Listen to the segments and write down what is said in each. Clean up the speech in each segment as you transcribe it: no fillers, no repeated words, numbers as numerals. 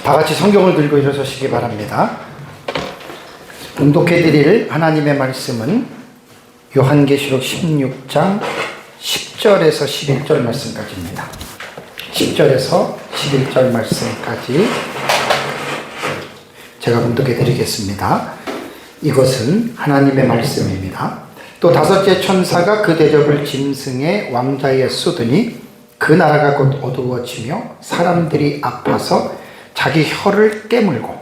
다 같이 성경을 들고 일어서시기 바랍니다. 봉독해 드릴 하나님의 말씀은 요한계시록 16장 10절에서 11절 말씀까지입니다. 10절에서 11절 말씀까지 제가 봉독해 드리겠습니다. 이것은 하나님의 말씀입니다. 또 다섯째 천사가 그 대접을 짐승의 왕자에 쏟으니 그 나라가 곧 어두워지며 사람들이 아파서 자기 혀를 깨물고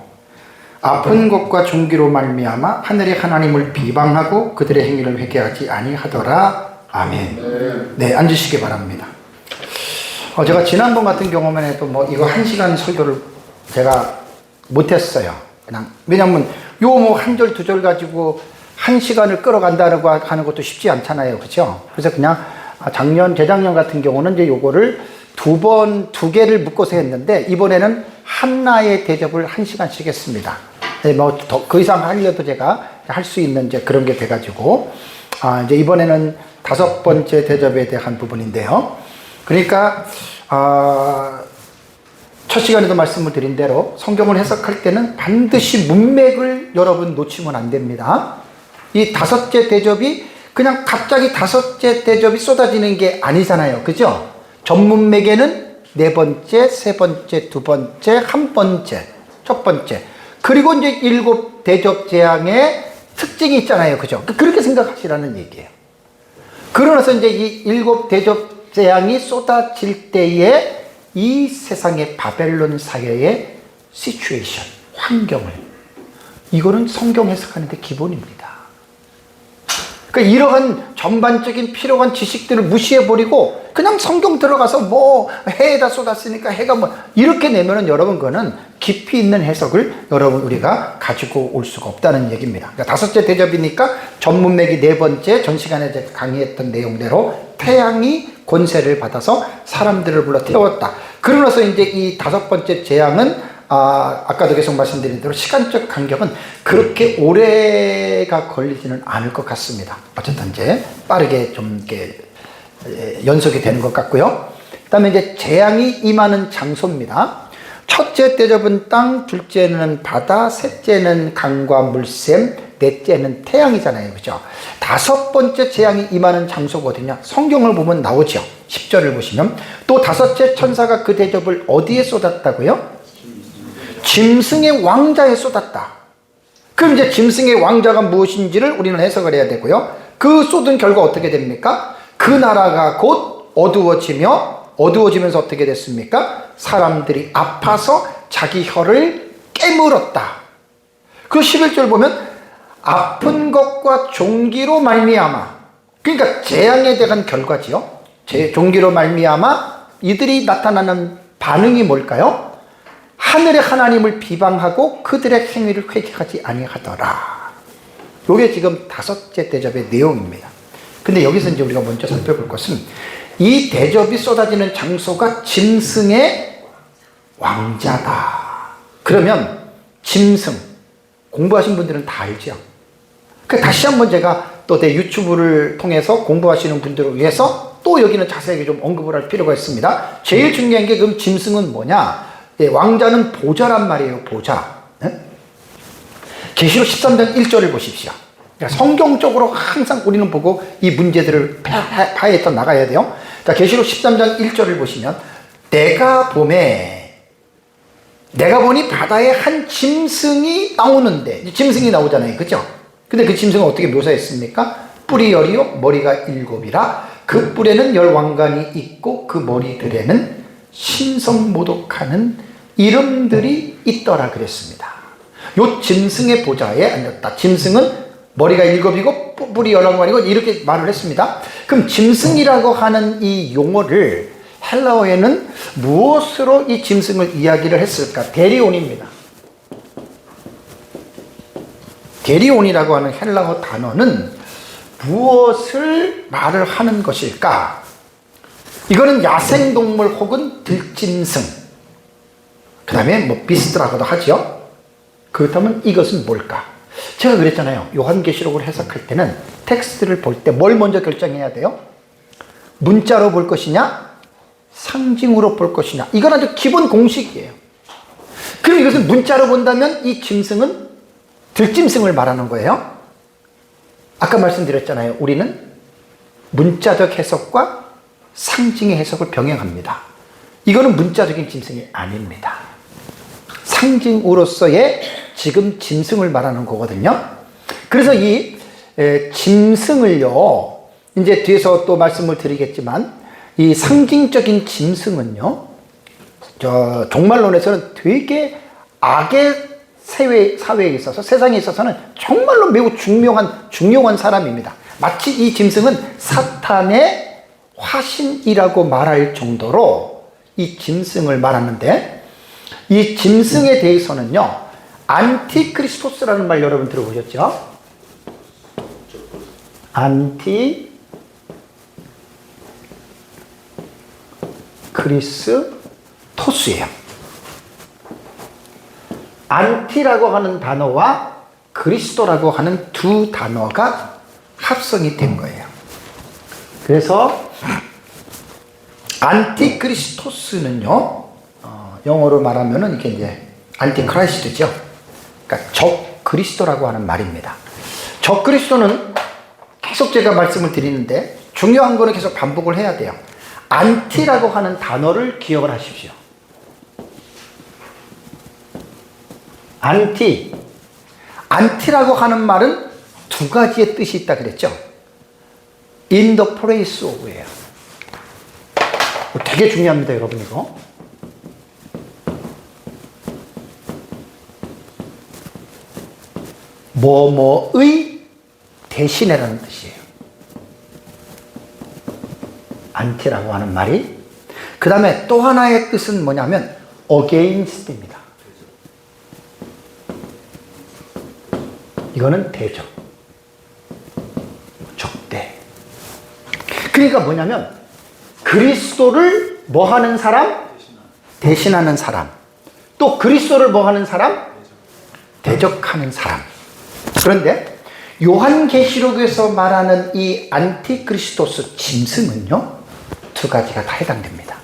아픈 것과 종기로 말미암아 하늘의 하나님을 비방하고 그들의 행위를 회개하지 아니하더라. 아멘. 네, 앉으시기 바랍니다. 제가 지난번 같은 경우만 해도 이거 1시간 설교를 제가 못했어요. 그냥 왜냐면 요 한 절 두 절 가지고 1시간을 끌어간다고 하는 것도 쉽지 않잖아요, 그렇죠? 그래서 그냥 재작년 같은 경우는 이제 요거를 두 개를 묶어서 했는데 이번에는 한나의 대접을 1시간씩 했습니다. 네, 그 이상 하려도 제가 할 수 있는 이제 그런 게 돼가지고 이제 이번에는 5번째 대접에 대한 부분인데요. 그러니까 첫 시간에도 말씀을 드린 대로 성경을 해석할 때는 반드시 문맥을 여러분 놓치면 안 됩니다. 이 5째 대접이 그냥 갑자기 5째 대접이 쏟아지는 게 아니잖아요. 그죠? 전문맥에는 4번째, 3번째, 2번째, 1번째, 첫 번째. 그리고 이제 7 대접 재앙의 특징이 있잖아요. 그죠? 그렇게 생각하시라는 얘기예요. 그러나서 이제 이 7 대접 재앙이 쏟아질 때에 이 세상의 바벨론 사회의 시츄에이션, 환경을, 이거는 성경 해석하는데 기본입니다. 그러니까 이러한 전반적인 필요한 지식들을 무시해버리고 그냥 성경 들어가서 해에다 쏟았으니까 해가 이렇게 내면은 여러분 그거는 깊이 있는 해석을 여러분 우리가 가지고 올 수가 없다는 얘기입니다. 그러니까 5째 대접이니까 전문맥이 4번째 전 시간에 강의했던 내용대로 태양이 권세를 받아서 사람들을 불러 태웠다. 그러면서 이제 이 5번째 재앙은 아까도 계속 말씀드린 대로 시간적 간격은 그렇게 오래가 걸리지는 않을 것 같습니다. 어쨌든 이제 빠르게 좀 이렇게 연속이 되는 것 같고요. 그 다음에 이제 재앙이 임하는 장소입니다. 첫째 대접은 땅, 둘째는 바다, 셋째는 강과 물샘, 넷째는 태양이잖아요. 그죠? 5번째 재앙이 임하는 장소거든요. 성경을 보면 나오죠. 10절을 보시면 또 5째 천사가 그 대접을 어디에 쏟았다고요? 짐승의 왕자에 쏟았다. 그럼 이제 짐승의 왕자가 무엇인지를 우리는 해석을 해야 되고요. 그 쏟은 결과 어떻게 됩니까? 그 나라가 곧 어두워지면서 어떻게 됐습니까? 사람들이 아파서 자기 혀를 깨물었다. 그 11절 보면 아픈 것과 종기로 말미암아, 그러니까 재앙에 대한 결과지요. 종기로 말미암아 이들이 나타나는 반응이 뭘까요? 하늘의 하나님을 비방하고 그들의 행위를 회개하지 아니하더라. 이게 지금 5째 대접의 내용입니다. 근데 여기서 이제 우리가 먼저 살펴볼 것은 이 대접이 쏟아지는 장소가 짐승의 왕자다. 그러면 짐승, 공부하신 분들은 다 알죠. 다시 한번 제가 또 내 유튜브를 통해서 공부하시는 분들을 위해서 또 여기는 자세하게 좀 언급을 할 필요가 있습니다. 제일 중요한 게 그럼 짐승은 뭐냐? 왕자는 보좌란 말이에요. 보좌. 계시록 13장 1절을 보십시오. 그러니까 성경적으로 항상 우리는 보고 이 문제들을 파헤쳐 나가야 돼요. 자, 계시록 13장 1절을 보시면 내가 보니 바다에 한 짐승이 나오는데, 짐승이 나오잖아요. 그죠? 근데 그 짐승은 어떻게 묘사했습니까? 뿔이 10이요 머리가 7이라 그 뿔에는 10 왕관이 있고 그 머리들에는 신성모독하는 이름들이 있더라 그랬습니다. 요 짐승의 보좌에 앉았다. 짐승은 머리가 7이고 뿔이 11마리고 이렇게 말을 했습니다. 그럼 짐승이라고 하는 이 용어를 헬라어에는 무엇으로 이 짐승을 이야기를 했을까? 데리온입니다. 데리온이라고 하는 헬라어 단어는 무엇을 말을 하는 것일까? 이거는 야생동물 혹은 들짐승, 그 다음에 비스트라고도 하죠. 그렇다면 이것은 뭘까? 제가 그랬잖아요. 요한계시록을 해석할 때는 텍스트를 볼 때 뭘 먼저 결정해야 돼요? 문자로 볼 것이냐? 상징으로 볼 것이냐? 이건 아주 기본 공식이에요. 그럼 이것은 문자로 본다면 이 짐승은 들짐승을 말하는 거예요. 아까 말씀드렸잖아요. 우리는 문자적 해석과 상징의 해석을 병행합니다. 이거는 문자적인 짐승이 아닙니다. 상징으로서의 지금 짐승을 말하는 거거든요. 그래서 이 짐승을요, 이제 뒤에서 또 말씀을 드리겠지만, 이 상징적인 짐승은요, 종말론에서는 되게 악의 사회에 있어서, 세상에 있어서는 정말로 매우 중요한 사람입니다. 마치 이 짐승은 사탄의 화신이라고 말할 정도로 이 짐승을 말하는데, 이 짐승에 대해서는요, 안티크리스토스라는 말 여러분 들어보셨죠? 안티크리스토스예요. 안티라고 하는 단어와 그리스도라고 하는 두 단어가 합성이 된 거예요. 그래서 안티크리스토스는요, 영어로 말하면은 이게 이제 안티크라이스트죠. 그러니까 적 그리스도라고 하는 말입니다. 적 그리스도는 계속 제가 말씀을 드리는데 중요한 거는 계속 반복을 해야 돼요. 안티라고 하는 단어를 기억을 하십시오. 안티라고 하는 말은 두 가지의 뜻이 있다 그랬죠. In the place of예요. 되게 중요합니다, 여러분. 이거 뭐뭐의 대신에라는 뜻이에요. 안티라고 하는 말이. 그 다음에 또 하나의 뜻은 뭐냐면 against입니다. 이거는 대적, 적대. 그러니까 뭐냐면 그리스도를 뭐 하는 사람? 대신하는 사람. 또 그리스도를 뭐 하는 사람? 대적하는 사람. 그런데 요한계시록에서 말하는 이 안티크리스토스 짐승은요, 두 가지가 다 해당됩니다.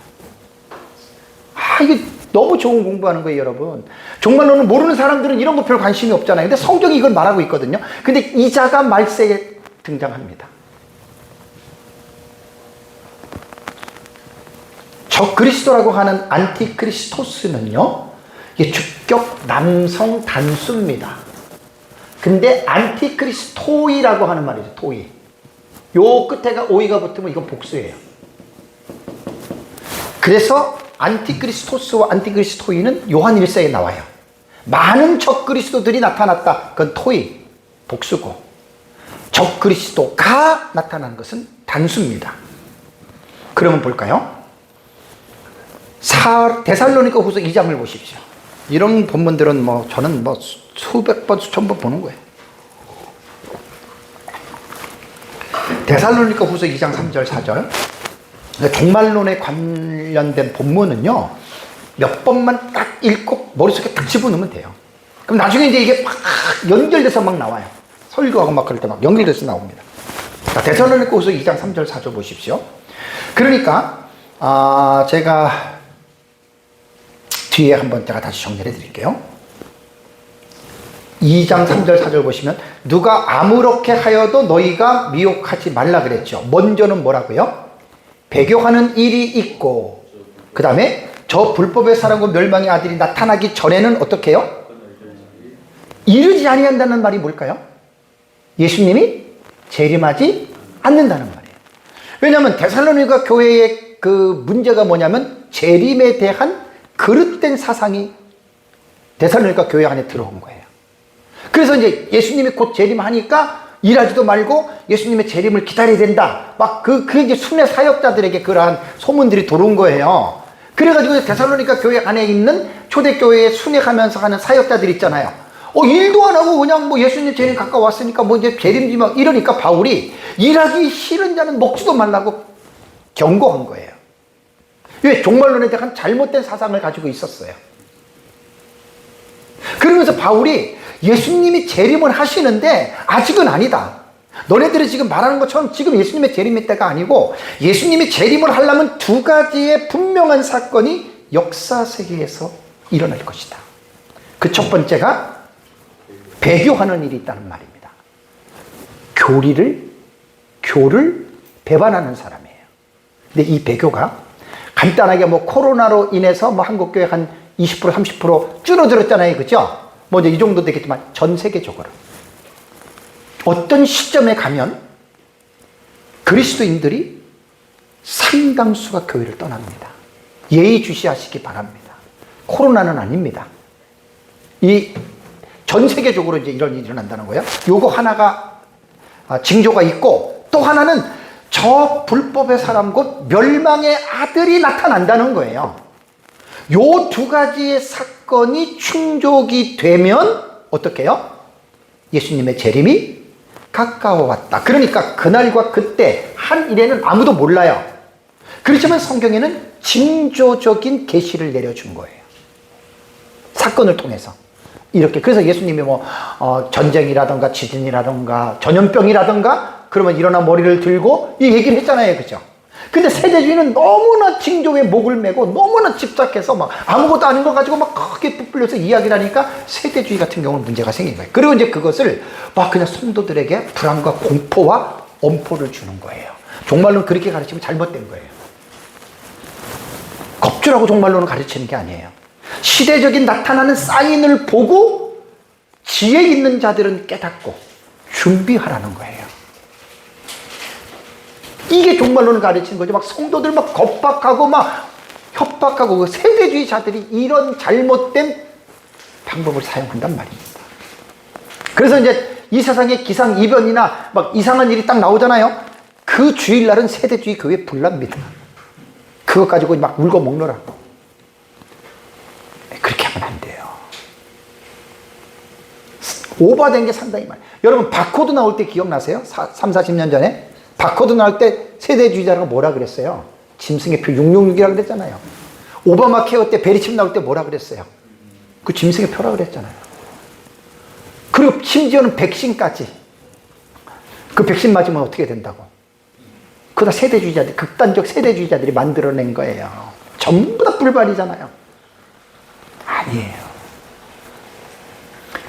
이게 너무 좋은 공부하는 거예요, 여러분. 종말론은 모르는 사람들은 이런 거 별 관심이 없잖아요. 근데 성경이 이걸 말하고 있거든요. 근데 이자가 말세에 등장합니다. 저 그리스도라고 하는 안티크리스토스는요, 이게 주격 남성 단수입니다. 근데 안티크리스토이라고 하는 말이죠. 토이. 요 끝에가 오이가 붙으면 이건 복수예요. 그래서 안티크리스토스와 안티크리스토이는 요한 1서에 나와요. 많은 적그리스도들이 나타났다. 그건 토이, 복수고, 적그리스도가 나타난 것은 단수입니다. 그러면 볼까요? 데살로니가 후서 2장을 보십시오. 이런 본문들은 저는 수백 번, 수천 번 보는 거예요. 데살로니가 후서 2장 3절, 4절. 종말론에 관련된 본문은요, 몇 번만 딱 읽고 머릿속에 딱 집어넣으면 돼요. 그럼 나중에 이제 이게 막 연결돼서 막 나와요. 설교하고 막 그럴 때 막 연결돼서 나옵니다. 자, 데살로니가 후서 2장 3절, 4절 보십시오. 그러니까, 제가 뒤에 한번 제가 다시 정리해 드릴게요. 2장 3절 4절 보시면 누가 아무렇게 하여도 너희가 미혹하지 말라 그랬죠. 먼저는 뭐라고요? 배교하는 일이 있고, 그 다음에 저 불법의 사랑과 멸망의 아들이 나타나기 전에는 어떻게 해요? 이르지 아니한다는 말이 뭘까요? 예수님이 재림하지 않는다는 말이에요. 왜냐하면 데살로니가 교회의 그 문제가 뭐냐면 재림에 대한 그릇된 사상이 데살로니가 교회 안에 들어온 거예요. 그래서 이제 예수님이 곧 재림하니까 일하지도 말고 예수님의 재림을 기다려야 된다. 막 그게 이제 순회 사역자들에게 그러한 소문들이 들어온 거예요. 그래가지고 데살로니가 교회 안에 있는 초대교회에 순회하면서 하는 사역자들 있잖아요. 일도 안 하고 그냥 예수님 재림 가까웠으니까 이제 재림지 막 이러니까 바울이 일하기 싫은 자는 먹지도 말라고 경고한 거예요. 왜? 종말론에 대한 잘못된 사상을 가지고 있었어요. 그러면서 바울이 예수님이 재림을 하시는데 아직은 아니다. 너네들이 지금 말하는 것처럼 지금 예수님의 재림의 때가 아니고 예수님이 재림을 하려면 두 가지의 분명한 사건이 역사 세계에서 일어날 것이다. 그 첫 번째가 배교하는 일이 있다는 말입니다. 교를 배반하는 사람이에요. 근데 이 배교가 간단하게 뭐 코로나로 인해서 뭐 한국교회 한 20% 30% 줄어들었잖아요. 그죠? 뭐 이제 이 정도 되겠지만 전 세계적으로 어떤 시점에 가면 그리스도인들이 상당수가 교회를 떠납니다. 예의주시하시기 바랍니다. 코로나는 아닙니다. 이 전 세계적으로 이제 이런 일이 일어난다는 거예요. 요거 하나가 징조가 있고, 또 하나는 저 불법의 사람 곧 멸망의 아들이 나타난다는 거예요. 요 두 가지의 사건이 충족이 되면 어떻게 해요? 예수님의 재림이 가까워왔다. 그러니까 그날과 그때 한 일에는 아무도 몰라요. 그렇지만 성경에는 징조적인 계시를 내려준 거예요. 사건을 통해서. 이렇게. 그래서 예수님이 뭐 전쟁이라든가 지진이라든가 전염병이라든가 그러면 일어나 머리를 들고 이 얘기를 했잖아요. 그죠? 근데 세대주의는 너무나 징조에 목을 메고 너무나 집착해서 막 아무것도 아닌 거 가지고 막 크게 부풀려서 이야기를 하니까 세대주의 같은 경우는 문제가 생긴 거예요. 그리고 이제 그것을 막 그냥 성도들에게 불안과 공포와 엄포를 주는 거예요. 종말론 그렇게 가르치면 잘못된 거예요. 겁주라고 종말론을 가르치는 게 아니에요. 시대적인 나타나는 사인을 보고 지혜 있는 자들은 깨닫고 준비하라는 거예요. 이게 종말론을 가르치는 거죠. 막 성도들 막 겁박하고 막 협박하고 그 세대주의자들이 이런 잘못된 방법을 사용한단 말입니다. 그래서 이제 이 세상에 기상이변이나 막 이상한 일이 딱 나오잖아요. 그 주일날은 세대주의 교회 불납니다. 그것 가지고 막 울고 먹노라고. 그렇게 하면 안 돼요. 오버된 게 상당히 많아요. 여러분 바코드 나올 때 기억나세요? 3, 40년 전에 바코드 나올 때 세대주의자라고 뭐라 그랬어요? 짐승의 표 666이라고 그랬잖아요. 오바마 케어 때 베리칩 나올 때 뭐라 그랬어요? 그 짐승의 표라고 그랬잖아요. 그리고 심지어는 백신까지. 그 백신 맞으면 어떻게 된다고? 그거 다 세대주의자들, 극단적 세대주의자들이 만들어낸 거예요. 전부 다 불발이잖아요. 아니에요.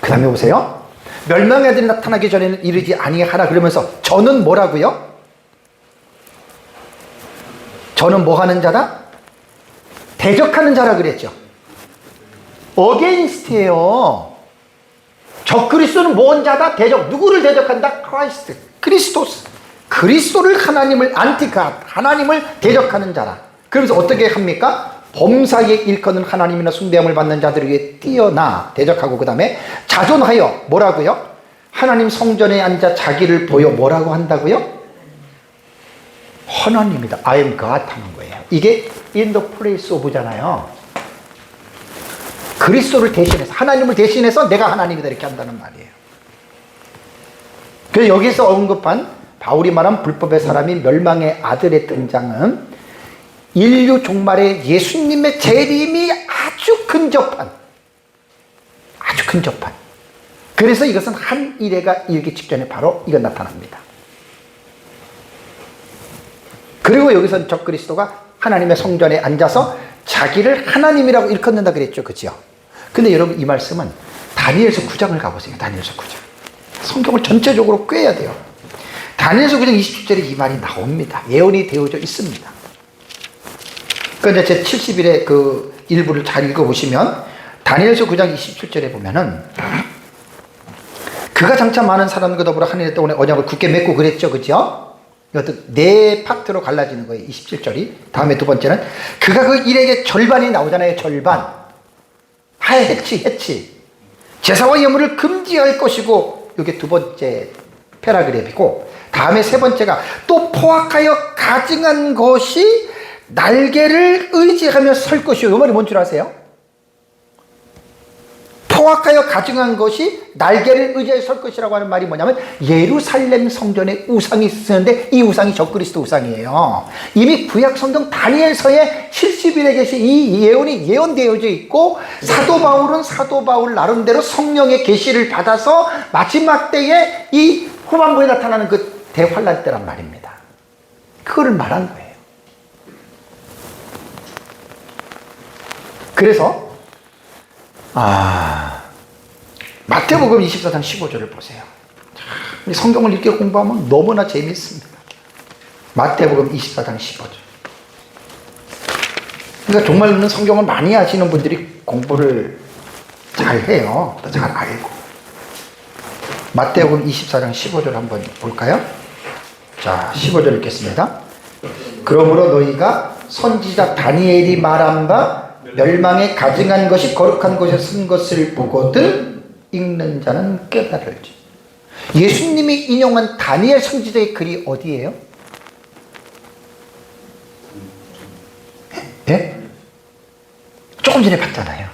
그 다음에 보세요. 멸망의 아들이 나타나기 전에는 이르지 아니하라 그러면서 저는 뭐라고요? 저는 뭐 하는 자다? 대적하는 자라 그랬죠. 어게인스트예요. 적그리스도는 뭔 자다? 대적. 누구를 대적한다? 크라이스트. 크리스토스. 그리스도를 하나님을 안티갓. 하나님을 대적하는 자라. 그러면서 어떻게 합니까? 범사의 일컫는 하나님이나 숭배함을 받는 자들에게 뛰어나 대적하고 그 다음에 자존하여 뭐라고요? 하나님 성전에 앉아 자기를 보여 뭐라고 한다고요? 하나님이다. I am God 하는 거예요. 이게 in the place of잖아요. 그리스도를 대신해서 하나님을 대신해서 내가 하나님이다 이렇게 한다는 말이에요. 그래서 여기서 언급한 바울이 말한 불법의 사람이 멸망의 아들의 등장은 인류 종말에 예수님의 재림이 아주 근접한 그래서 이것은 한 일회가 일기 직전에 바로 이건 나타납니다. 그리고 여기서 적그리스도가 하나님의 성전에 앉아서 자기를 하나님이라고 일컫는다 그랬죠. 그죠? 근데 여러분 이 말씀은 다니엘서 9장을 가보세요. 다니엘서 9장. 성경을 전체적으로 꿰야 돼요. 다니엘서 9장 27절에 이 말이 나옵니다. 예언이 되어져 있습니다. 그런데 제 70일의 그 일부를 잘 읽어보시면 다니엘서 9장 27절에 보면은 그가 장차 많은 사람과 더불어 하늘의 동안에 언약을 굳게 맺고 그랬죠. 그죠? 이것도 네 파트로 갈라지는 거예요. 27절이. 다음에 두 번째는 그가 그 일에게 절반이 나오잖아요. 절반. 해치. 제사와 예물을 금지할 것이고 이게 두 번째 패러그래프이고 다음에 세 번째가 또 포악하여 가증한 것이 날개를 의지하며 설 것이요. 이 말이 뭔 줄 아세요? 포악하여 가증한 것이 날개를 의지하여 설 것이라고 하는 말이 뭐냐면 예루살렘 성전에 우상이 있었는데 이 우상이 적그리스도 우상이에요. 이미 구약 성경 다니엘서에 70일에 계신 이 예언이 예언되어져 있고 사도 바울은 사도 바울 나름대로 성령의 계시를 받아서 마지막 때에 이 후반부에 나타나는 그 대환란 때란 말입니다. 그거를 말한 거예요. 그래서 마태복음 24장 15절을 보세요. 이 성경을 이렇게 공부하면 너무나 재미있습니다. 마태복음 24장 15절. 그러니까 정말로는 성경을 많이 아시는 분들이 공부를 잘 해요. 또 잘 알고. 마태복음 24장 15절 한번 볼까요? 자, 15절 읽겠습니다. 그러므로 너희가 선지자 다니엘이 말한 바 멸망에 가증한 것이 거룩한 곳에 쓴 것을 보거든 읽는 자는 깨달을지. 예수님이 인용한 다니엘 선지자의 글이 어디예요? 예? 조금 전에 봤잖아요.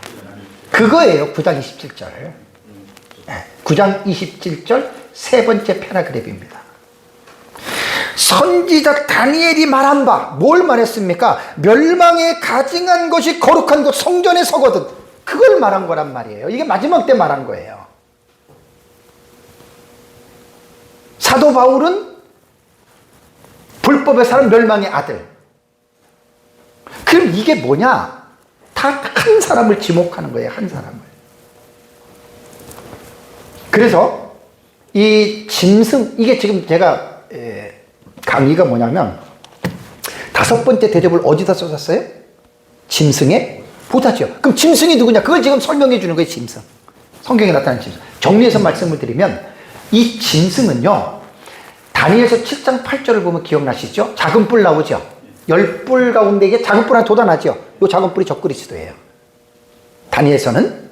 그거예요. 9장 27절. 9장 27절 세 번째 패러그래프입니다. 선지자 다니엘이 말한 바, 뭘 말했습니까? 멸망에 가증한 것이 거룩한 곳 성전에 서거든. 그걸 말한 거란 말이에요. 이게 마지막 때 말한 거예요. 사도 바울은 불법의 사람 멸망의 아들. 그럼 이게 뭐냐? 다 한 사람을 지목하는 거예요. 한 사람을. 그래서 이 짐승, 이게 지금 제가 강의가 뭐냐면 5번째 대접을 어디다 쏟았어요? 짐승의 보다죠. 그럼 짐승이 누구냐? 그걸 지금 설명해 주는 거예요. 짐승. 성경에 나타나는 짐승. 정리해서 말씀을 드리면 이 짐승은요, 다니엘서 7장 8절을 보면 기억나시죠? 작은 뿔 나오죠? 10뿔 가운데 이게 작은 뿔 하나 돋아나죠? 이 작은 뿔이 적그리스도예요. 다니엘서는.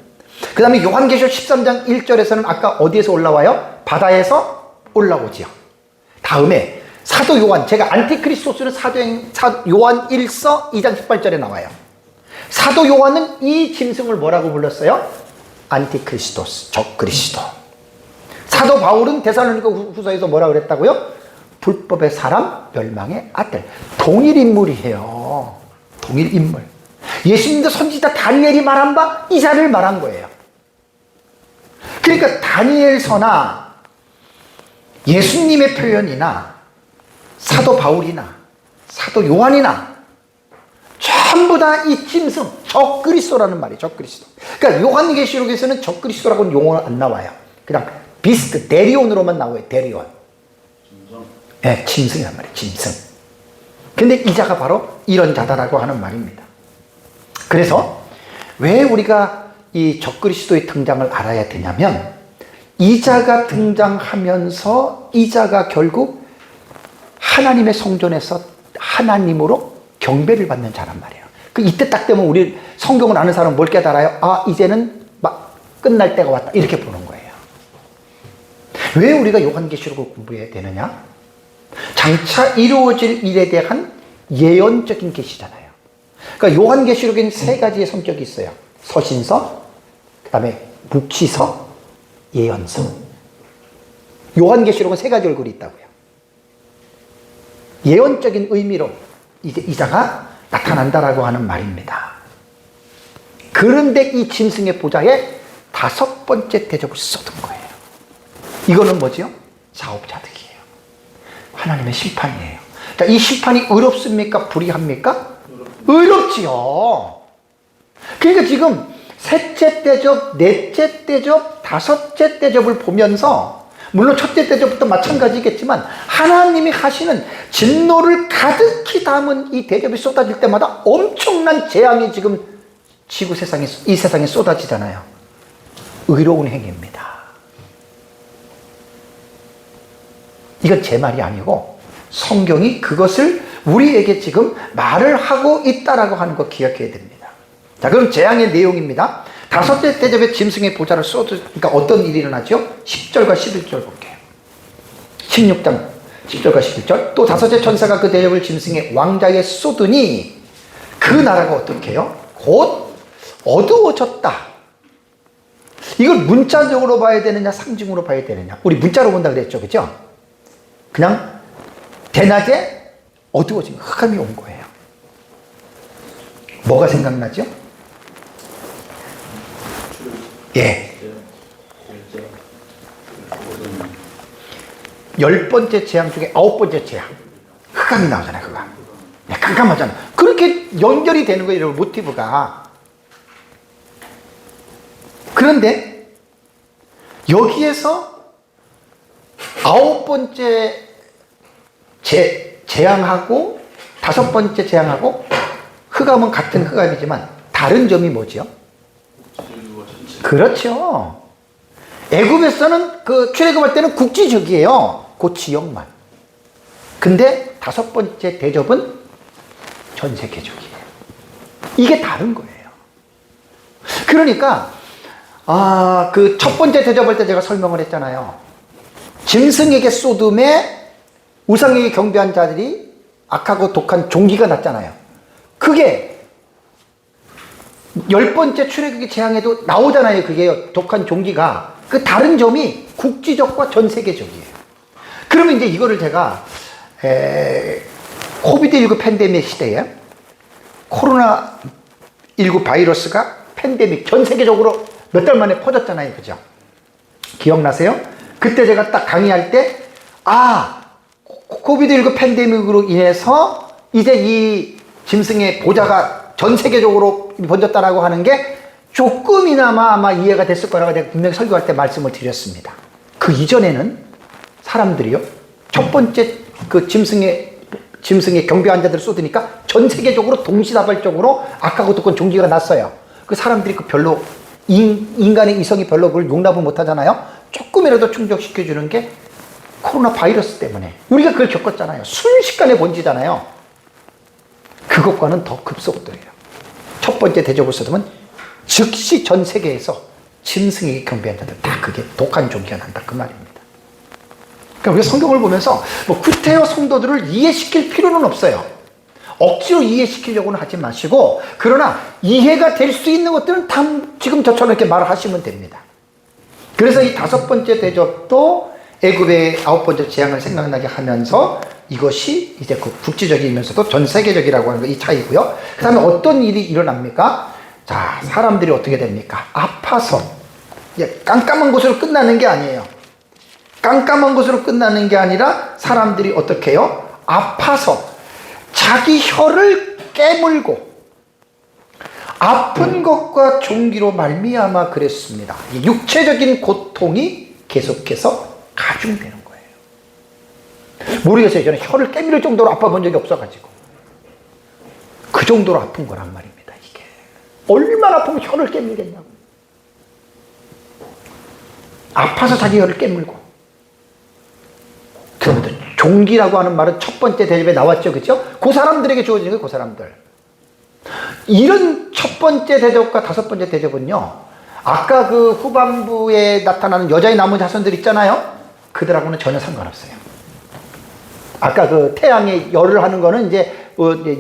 그 다음에 요한계시록 13장 1절에서는 아까 어디에서 올라와요? 바다에서 올라오지요. 다음에 사도 요한, 제가 안티크리스토스는 요한 1서 2장 18절에 나와요. 사도 요한은 이 짐승을 뭐라고 불렀어요? 안티크리스토스, 적그리스도. 사도 바울은 데살로니가 후서에서 뭐라고 그랬다고요? 불법의 사람, 멸망의 아들. 동일 인물이에요. 동일 인물. 예수님도 선지자 다니엘이 말한 바 이사를 말한 거예요. 그러니까 다니엘서나 예수님의 표현이나 사도 바울이나 사도 요한이나 전부 다 이 짐승, 적그리스도라는 말이에요. 적그리스도. 그러니까 요한계시록에서는 적그리스도라고는 용어는 안 나와요. 그냥 비스트, 데리온으로만 나와요. 데리온. 네, 짐승이란 말이에요. 짐승. 근데 이 자가 바로 이런 자다라고 하는 말입니다. 그래서 왜 우리가 이 적그리스도의 등장을 알아야 되냐면, 이 자가 등장하면서 이 자가 결국 하나님의 성전에서 하나님으로 경배를 받는 자란 말이에요. 그 이때 딱 되면 우리 성경을 아는 사람은 뭘 깨달아요? 아, 이제는 막 끝날 때가 왔다. 이렇게 보는 거예요. 왜 우리가 요한계시록을 공부해야 되느냐? 장차 이루어질 일에 대한 예언적인 계시잖아요. 그러니까 요한계시록에는 세 가지의 성격이 있어요. 서신서, 그 다음에 묵시서, 예언서. 요한계시록은 세 가지 얼굴이 있다고요. 예언적인 의미로 이제 이자가 나타난다라고 하는 말입니다. 그런데 이 짐승의 보좌에 5번째 대접을 쏟은 거예요. 이거는 뭐지요? 사업자득이에요. 하나님의 심판이에요. 자, 이 심판이 의롭습니까? 불의합니까? 의롭지요. 그러니까 지금 셋째 대접, 넷째 대접, 5째 대접을 보면서, 물론 첫째 대접부터 마찬가지겠지만 하나님이 하시는 진노를 가득히 담은 이 대접이 쏟아질 때마다 엄청난 재앙이 지금 이 세상에 쏟아지잖아요. 의로운 행위입니다. 이건 제 말이 아니고 성경이 그것을 우리에게 지금 말을 하고 있다라고 하는 거 기억해야 됩니다. 자, 그럼 재앙의 내용입니다. 5째 대접에 짐승의 보좌를 그러니까 어떤 일이 일어나죠? 10절과 11절 볼게요. 16장 10절과 11절. 또 5째 천사가 그 대접을 짐승의 왕자에 쏟으니 그 나라가 어떻게 해요? 곧 어두워졌다. 이걸 문자적으로 봐야 되느냐, 상징으로 봐야 되느냐? 우리 문자로 본다 그랬죠, 그죠? 그냥 대낮에 어두워진 흑암이 온 거예요. 뭐가 생각나죠? 예. 10번째 재앙 중에 9번째 재앙. 흑암이 나오잖아요, 흑암. 네, 깜깜하잖아요. 그렇게 연결이 되는 거예요, 모티브가. 그런데 여기에서 9번째 재앙하고 5번째 재앙하고 흑암은 같은 흑암이지만 다른 점이 뭐지요? 그렇죠. 애굽에서는 그 출애굽할 때는 국지적이에요. 그 지역만. 근데 5번째 대접은 전 세계적이에요. 이게 다른 거예요. 그러니까 그 첫 번째 대접할 때 제가 설명을 했잖아요. 짐승에게 쏟음에 우상에게 경배한 자들이 악하고 독한 종기가 났잖아요. 그게 10번째 출애굽기 재앙에도 나오잖아요. 그게 독한 종기가. 그 다른 점이 국지적과 전 세계적이에요. 그러면 이제 이거를 제가 코비드19 팬데믹 시대에 코로나19 바이러스가 팬데믹 전 세계적으로 몇 달 만에 퍼졌잖아요. 그죠? 기억나세요? 그때 제가 딱 강의할 때 코비드19 팬데믹으로 인해서 이제 이 짐승의 보좌가 전 세계적으로 번졌다라고 하는 게 조금이나마 아마 이해가 됐을 거라고 내가 분명히 설교할 때 말씀을 드렸습니다. 그 이전에는 사람들이요, 첫 번째 그 짐승의 경배한 자들을 쏟으니까 전 세계적으로 동시다발적으로 악하고 독한 종기가 났어요. 그 사람들이 그 별로 인간의 이성이 별로 그걸 용납을 못 하잖아요. 조금이라도 충족시켜주는 게 코로나 바이러스 때문에 우리가 그걸 겪었잖아요. 순식간에 번지잖아요. 그것과는 더 급속도예요. 첫 번째 대접을 쏟으면 즉시 전 세계에서 짐승에게 경배한 자들 다 그게 독한 종기가 난다 그 말입니다. 그러니까 우리가 성경을 보면서 뭐 구태여 성도들을 이해시킬 필요는 없어요. 억지로 이해시키려고는 하지 마시고, 그러나 이해가 될 수 있는 것들은 다 지금 저처럼 이렇게 말을 하시면 됩니다. 그래서 이 5번째 대접도 애굽의 9번째 재앙을 생각나게 하면서 이것이 이제 그 국지적이면서도 전 세계적이라고 하는 거 이 차이고요. 그 다음에 어떤 일이 일어납니까? 자, 사람들이 어떻게 됩니까? 아파서. 깜깜한 곳으로 끝나는 게 아니에요. 깜깜한 곳으로 끝나는 게 아니라 사람들이 어떻게 해요? 아파서 자기 혀를 깨물고 아픈 것과 종기로 말미암아 그랬습니다. 육체적인 고통이 계속해서 가중되는 거예요. 모르겠어요. 저는 혀를 깨물 정도로 아파본 적이 없어가지고. 그 정도로 아픈 거란 말입니다. 이게 얼마나 아프면 혀를 깨물겠냐고. 아파서 자기 혀를 깨물고. 그런데 종기라고 하는 말은 첫 번째 대접에 나왔죠. 그렇죠? 그 사람들에게 주어지는 거예요. 그 사람들. 이런 첫 번째 대접과 5번째 대접은요, 아까 그 후반부에 나타나는 여자의 남은 자손들 있잖아요. 그들하고는 전혀 상관없어요. 아까 그 태양에 열을 하는 거는 이제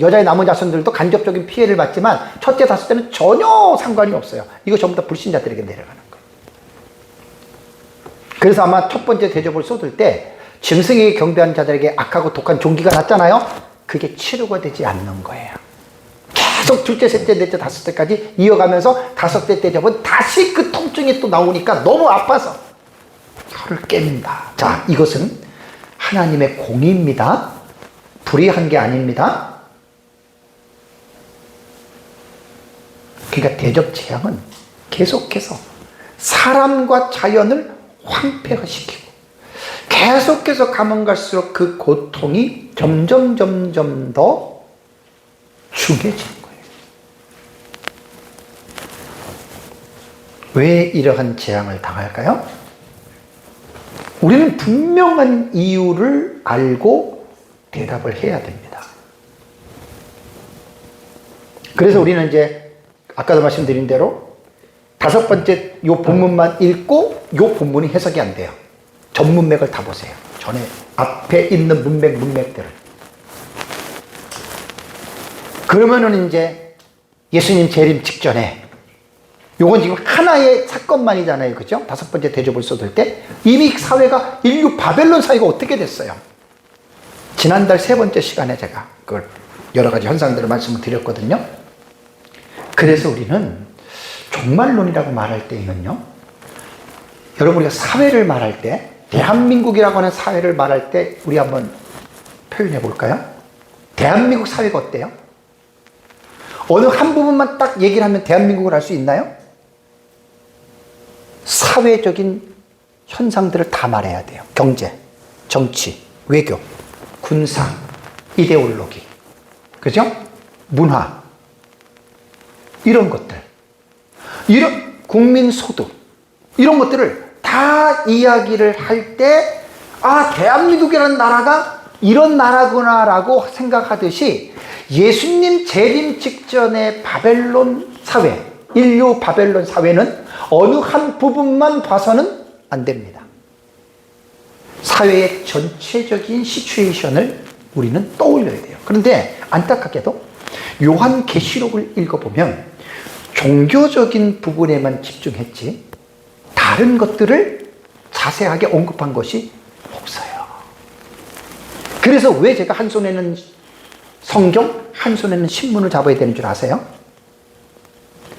여자의 남은 자손들도 간접적인 피해를 받지만 첫째, 5째는 전혀 상관이 없어요. 이거 전부 다 불신자들에게 내려가는 거예요. 그래서 아마 첫 번째 대접을 쏟을 때 짐승에게 경배한 자들에게 악하고 독한 종기가 났잖아요. 그게 치료가 되지 않는 거예요. 계속 둘째, 셋째, 넷째, 5째까지 이어가면서 5째 대접은 다시 그 통증이 또 나오니까 너무 아파서 혀를 깬다. 자, 이것은 하나님의 공의입니다. 불의한 게 아닙니다. 그러니까 대접 재앙은 계속해서 사람과 자연을 황폐화시키고 계속해서 가면 갈수록 그 고통이 점점 더 중해지는 거예요. 왜 이러한 재앙을 당할까요? 우리는 분명한 이유를 알고 대답을 해야 됩니다. 그래서 우리는 이제 아까도 말씀드린 대로 5번째 요 본문만 읽고 요 본문이 해석이 안 돼요. 전 문맥을 다 보세요. 전에 앞에 있는 문맥들을. 그러면은 이제 예수님 재림 직전에 요건 지금 하나의 사건만이잖아요. 그죠? 5번째 대접을 쏟을 때 이미 사회가 인류 바벨론 사회가 어떻게 됐어요? 지난달 3번째 시간에 제가 그걸 여러 가지 현상들을 말씀을 드렸거든요. 그래서 우리는 종말론이라고 말할 때는요, 여러분 우리가 사회를 말할 때, 대한민국이라고 하는 사회를 말할 때 우리 한번 표현해 볼까요? 대한민국 사회가 어때요? 어느 한 부분만 딱 얘기를 하면 대한민국을 알 수 있나요? 사회적인 현상들을 다 말해야 돼요. 경제, 정치, 외교, 군사, 이데올로기, 그죠? 문화, 이런 것들, 이런 국민 소득, 이런 것들을 다 이야기를 할 때, 아, 대한민국이라는 나라가 이런 나라구나라고 생각하듯이 예수님 재림 직전의 바벨론 사회, 인류 바벨론 사회는 어느 한 부분만 봐서는 안 됩니다. 사회의 전체적인 시츄에이션을 우리는 떠올려야 돼요. 그런데 안타깝게도 요한계시록을 읽어보면 종교적인 부분에만 집중했지 다른 것들을 자세하게 언급한 것이 없어요. 그래서 왜 제가 한 손에는 성경, 한 손에는 신문을 잡아야 되는 줄 아세요?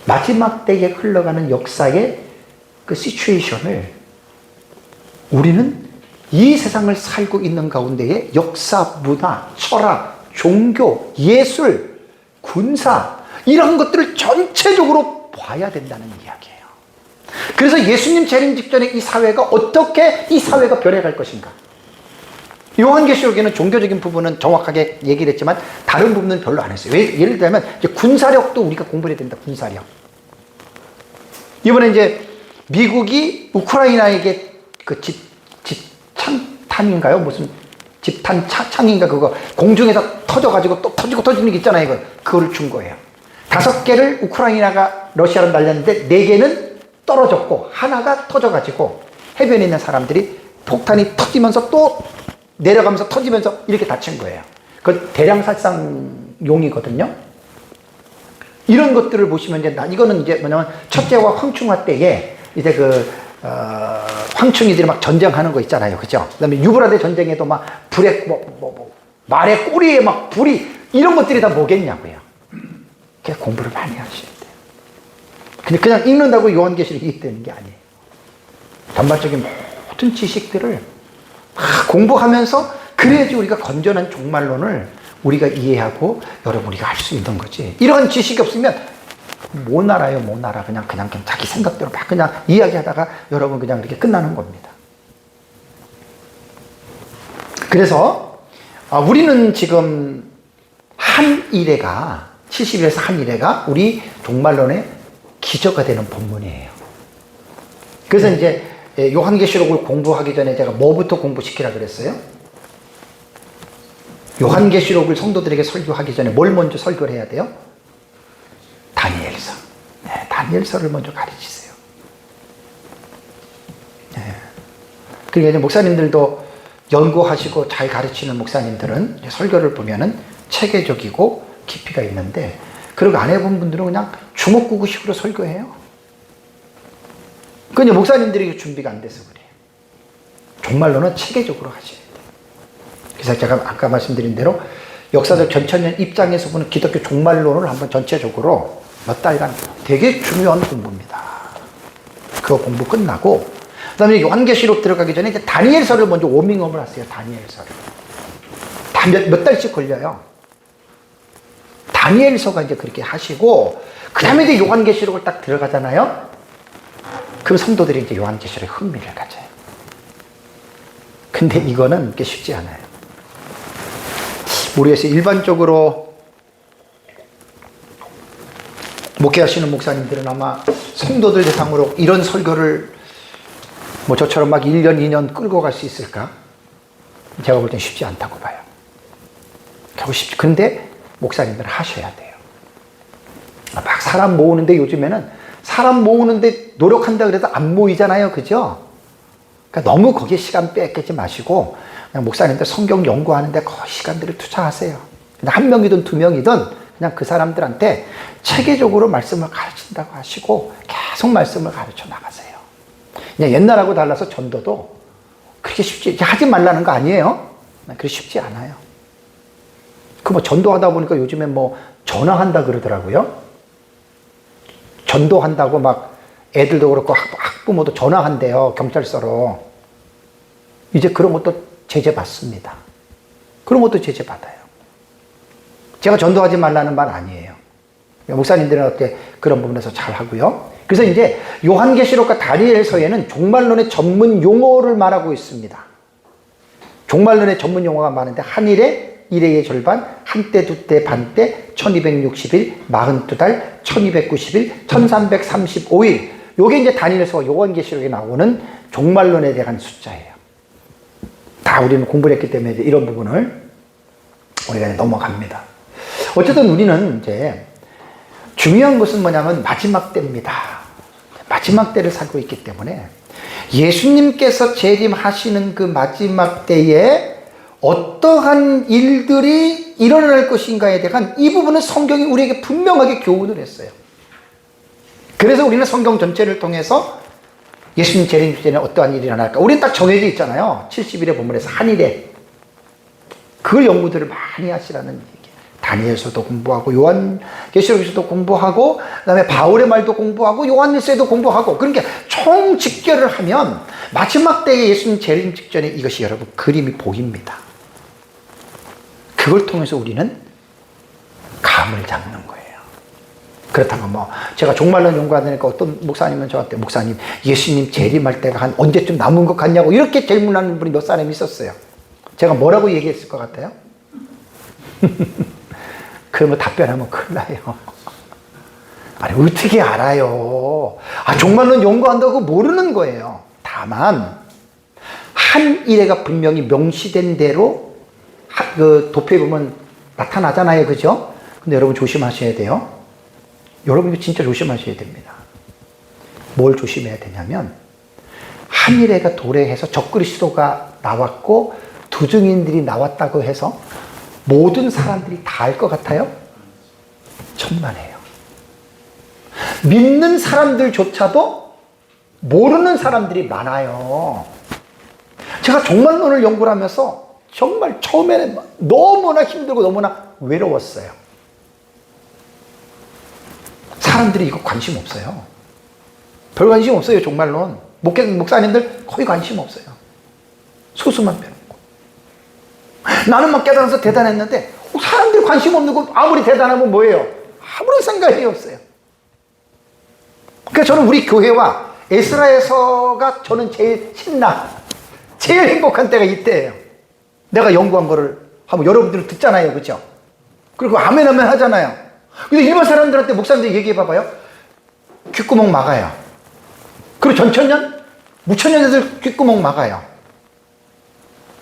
마지막 때에 흘러가는 역사의 그 시츄에이션을 우리는 이 세상을 살고 있는 가운데에 역사, 문화, 철학, 종교, 예술, 군사, 이런 것들을 전체적으로 봐야 된다는 이야기예요. 그래서 예수님 재림 직전에 이 사회가 어떻게 이 사회가 변해갈 것인가. 요한계시록에는 종교적인 부분은 정확하게 얘기를 했지만 다른 부분은 별로 안 했어요. 예를 들면 이제 군사력도 우리가 공부해야 된다. 군사력. 이번에 이제 미국이 우크라이나에게 그 집탄인가요? 무슨 집탄 창인가 그거 공중에서 터져가지고 또 터지는 게 있잖아요. 그거를 준 거예요. 5개를 우크라이나가 러시아로 날렸는데 4개는 떨어졌고 하나가 터져가지고 해변에 있는 사람들이 폭탄이 터지면서 또 내려가면서 터지면서 이렇게 다친 거예요. 그 대량 살상용이거든요. 이런 것들을 보시면 이제 이거는 이제 뭐냐면 첫째와 황충화 때에 이제 황충이들이 막 전쟁하는 거 있잖아요. 그죠? 그 다음에 유브라데 전쟁에도 막 불에, 말의 꼬리에 막 불이, 이런 것들이 다 뭐겠냐고요. 그냥 공부를 많이 하셔야 돼요. 그냥 읽는다고 요한계시록 이해되는 게 아니에요. 전반적인 모든 지식들을 공부하면서 그래야지 우리가 건전한 종말론을 우리가 이해하고 여러분 우리가 할 수 있는 거지. 이런 지식이 없으면 못 알아요, 못 알아. 그냥 자기 생각대로 막 그냥 이야기하다가 여러분 그냥 이렇게 끝나는 겁니다. 그래서 우리는 지금 한 일회가 70일에서 한 일회가 우리 종말론의 기저가 되는 본문이에요. 그래서 이제 요한계시록을 공부하기 전에 제가 뭐부터 공부시키라 그랬어요? 요한계시록을 성도들에게 설교하기 전에 뭘 먼저 설교를 해야 돼요? 다니엘서. 네, 다니엘서를 먼저 가르치세요. 네. 그러니까 이제 목사님들도 연구하시고 잘 가르치는 목사님들은 설교를 보면은 체계적이고 깊이가 있는데, 그리고 안 해본 분들은 그냥 주먹구구식으로 설교해요. 그건 목사님들이 준비가 안 돼서 그래요. 종말론은 체계적으로 하셔야 돼요. 그래서 제가 아까 말씀드린 대로 역사적 전천년 입장에서 보는 기독교 종말론을 한번 전체적으로 몇 달간 되게 중요한 공부입니다. 그거 공부 끝나고 그 다음에 요한계시록 들어가기 전에 이제 다니엘서를 먼저 워밍업을 하세요. 다니엘서를. 다 몇 달씩 걸려요. 다니엘서가 이제 그렇게 하시고 그 다음에 이제 요한계시록을 딱 들어가잖아요. 그럼 성도들이 이제 요한계시록에 흥미를 가져요. 근데 이거는 그렇게 쉽지 않아요. 모르겠어요. 일반적으로 목회하시는 목사님들은 아마 성도들 대상으로 이런 설교를 뭐 저처럼 막 1년, 2년 끌고 갈 수 있을까? 제가 볼 땐 쉽지 않다고 봐요. 근데 목사님들은 하셔야 돼요. 막 사람 모으는데 요즘에는 사람 모으는데 노력한다 그래도 안 모이잖아요. 그죠? 그러니까 너무 거기에 시간 뺏기지 마시고 그냥 목사님들 성경 연구하는데 거의 시간들을 투자하세요. 그냥 한 명이든 두 명이든 그냥 그 사람들한테 체계적으로 말씀을 가르친다고 하시고 계속 말씀을 가르쳐 나가세요. 그냥 옛날하고 달라서 전도도 그렇게 쉽지, 하지 말라는 거 아니에요. 그렇게 쉽지 않아요. 그 뭐 전도하다 보니까 요즘에 뭐 전화한다 그러더라고요. 전도한다고 막 애들도 그렇고 학부모도 전화한대요. 경찰서로. 이제 그런 것도 제재 받습니다. 그런 것도 제재 받아요. 제가 전도하지 말라는 말 아니에요. 목사님들은 어떻게 그런 부분에서 잘 하고요. 그래서 이제 요한계시록과 다니엘서에는 종말론의 전문 용어를 말하고 있습니다. 종말론의 전문 용어가 많은데 한일에 일해의 절반, 한때, 두때, 반때, 1260일, 42달, 1290일, 1335일. 요게 이제 다니엘서와 요한계시록에 나오는 종말론에 대한 숫자예요. 다 우리는 공부를 했기 때문에 이런 부분을 우리가 넘어갑니다. 어쨌든 우리는 이제 중요한 것은 뭐냐면 마지막 때입니다. 마지막 때를 살고 있기 때문에 예수님께서 재림하시는 그 마지막 때에 어떠한 일들이 일어날 것인가에 대한 이 부분은 성경이 우리에게 분명하게 교훈을 했어요. 그래서 우리는 성경 전체를 통해서 예수님 재림 전에 어떠한 일이 일어날까? 우리는 딱 정해져 있잖아요. 70일의 본문에서 한일에. 그 연구들을 많이 하시라는 얘기예요. 다니엘서도 공부하고 요한계시록에서도 공부하고 그다음에 바울의 말도 공부하고 요한일서에도 공부하고 그러니까 총 직결을 하면 마지막 때에 예수님 재림 직전에 이것이 여러분 그림이 보입니다. 그걸 통해서 우리는 감을 잡는 거예요. 그렇다고 뭐 제가 종말론 연구하다니까 어떤 목사님은 저한테 목사님 예수님 재림할 때가 한 언제쯤 남은 것 같냐고 이렇게 질문하는 분이 몇 사람이 있었어요. 제가 뭐라고 얘기했을 것 같아요? 그러면 답변하면 큰일 나요. 아니 어떻게 알아요? 종말론 연구한다고 모르는 거예요. 다만 한 일회가 분명히 명시된 대로 그 도표에 보면 나타나잖아요. 그죠? 근데 여러분 조심하셔야 돼요. 여러분이 진짜 조심하셔야 됩니다. 뭘 조심해야 되냐면 한 일회가 도래해서 적그리스도가 나왔고 두 증인들이 나왔다고 해서 모든 사람들이 다 알 것 같아요? 천만에요. 믿는 사람들조차도 모르는 사람들이 많아요. 제가 종말론을 연구를 하면서 정말 처음에는 너무나 힘들고 너무나 외로웠어요. 사람들이 이거 관심 없어요. 별 관심 없어요, 종말론. 목사님들 거의 관심 없어요. 소수만 빼놓고. 나는 막 깨달아서 대단했는데 사람들이 관심 없는 거 아무리 대단하면 뭐예요? 아무런 생각이 없어요. 그러니까 저는 우리 교회와 에스라에서가 저는 제일 신나 제일 행복한 때가 이때예요. 내가 연구한 거를 하면 여러분들은 듣잖아요. 그죠? 그리고 아멘 아멘 하잖아요. 근데 일반 사람들한테 목사님들 얘기해 봐봐요. 귓구멍 막아요. 그리고 전천년? 무천년 애들 귓구멍 막아요.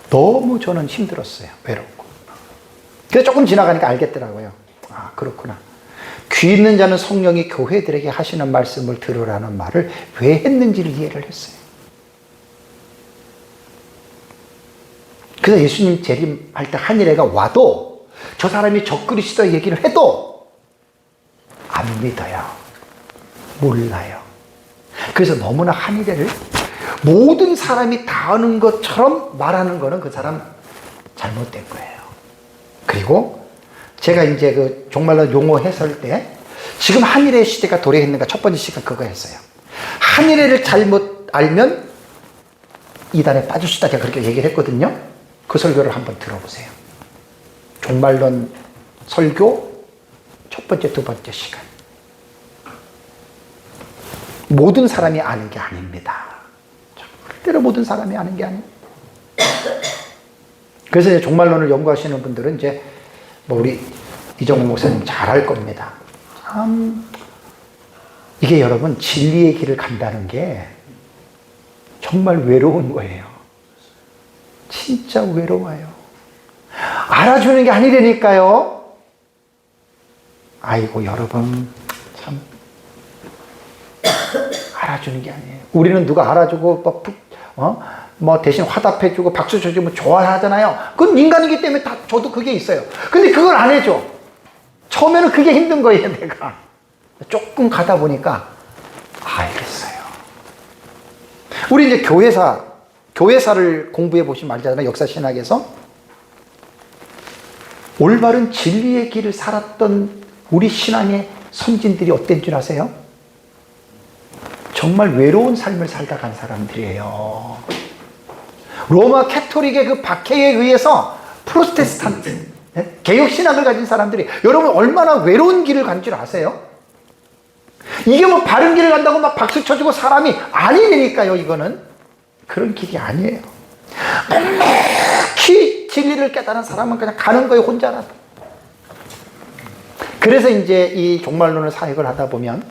너무 저는 힘들었어요. 외롭고. 그래서 조금 지나가니까 알겠더라고요. 아, 그렇구나. 귀 있는 자는 성령이 교회들에게 하시는 말씀을 들으라는 말을 왜 했는지를 이해를 했어요. 그래서 예수님 재림할 때 한일회가 와도 저 사람이 적그리스도 얘기를 해도 안 믿어요. 몰라요. 그래서 너무나 한일회를 모든 사람이 다 아는 것처럼 말하는 거는 그 사람 잘못된 거예요. 그리고 제가 이제 그 종말론 용어 해설 때 지금 한일회 시대가 도래했는가 첫 번째 시간 그거 했어요. 한일회를 잘못 알면 이단에 빠질 수 있다. 제가 그렇게 얘기를 했거든요. 그 설교를 한번 들어보세요. 종말론 설교 첫 번째, 두 번째 시간. 모든 사람이 아는 게 아닙니다. 절대로 모든 사람이 아는 게 아닙니다. 그래서 이제 종말론을 연구하시는 분들은 이제 뭐 우리 이정훈 목사님 잘 알 겁니다. 참 이게 여러분 진리의 길을 간다는 게 정말 외로운 거예요. 진짜 외로워요. 알아주는 게 아니라니까요. 아이고 여러분 참 알아주는 게 아니에요. 우리는 누가 알아주고 뭐 대신 화답해주고 박수 쳐주면 좋아하잖아요. 그건 인간이기 때문에 다 저도 그게 있어요. 근데 그걸 안 해줘. 처음에는 그게 힘든 거예요. 내가 조금 가다 보니까 알겠어요. 우리 이제 교회사를 공부해 보시면 알잖아요. 역사신학에서 올바른 진리의 길을 살았던 우리 신앙의 선진들이 어땠는 줄 아세요? 정말 외로운 삶을 살다 간 사람들이에요. 로마 캐토릭의 그 박해에 의해서 프로테스탄트, 개혁신학을 가진 사람들이 여러분 얼마나 외로운 길을 간 줄 아세요? 이게 뭐 바른 길을 간다고 막 박수 쳐주고 사람이 아니니까요. 이거는 그런 길이 아니에요. 묵묵히 진리를 깨달은 사람은 그냥 가는 거예요, 혼자라도. 그래서 이제 이 종말론을 사역을 하다 보면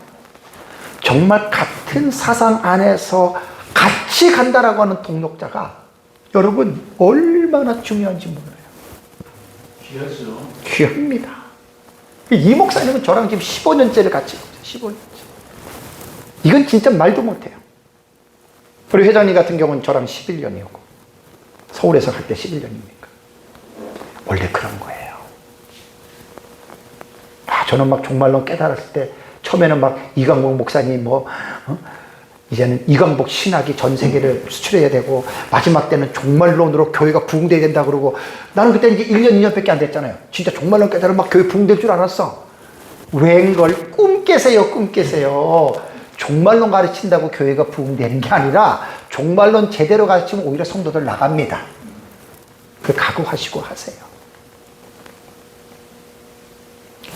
정말 같은 사상 안에서 같이 간다라고 하는 동력자가 여러분 얼마나 중요한지 몰라요. 귀하죠. 귀합니다. 이 목사님은 저랑 지금 15년째를 같이 있어요. 15년째. 이건 진짜 말도 못해요. 우리 회장님 같은 경우는 저랑 11년이었고 서울에서 갈 때 11년입니까? 원래 그런 거예요. 저는 막 종말론 깨달았을 때 처음에는 막 이광복 목사님 이제는 이광복 신학이 전 세계를 수출해야 되고 마지막 때는 종말론으로 교회가 부흥돼야 된다 그러고 나는 그때 이제 1년 2년밖에 안 됐잖아요. 진짜 종말론 깨달으면 막 교회 부흥될 줄 알았어. 웬걸 꿈 깨세요, 꿈 깨세요. 종말론 가르친다고 교회가 부흥되는 게 아니라 종말론 제대로 가르치면 오히려 성도들 나갑니다. 그 각오하시고 하세요.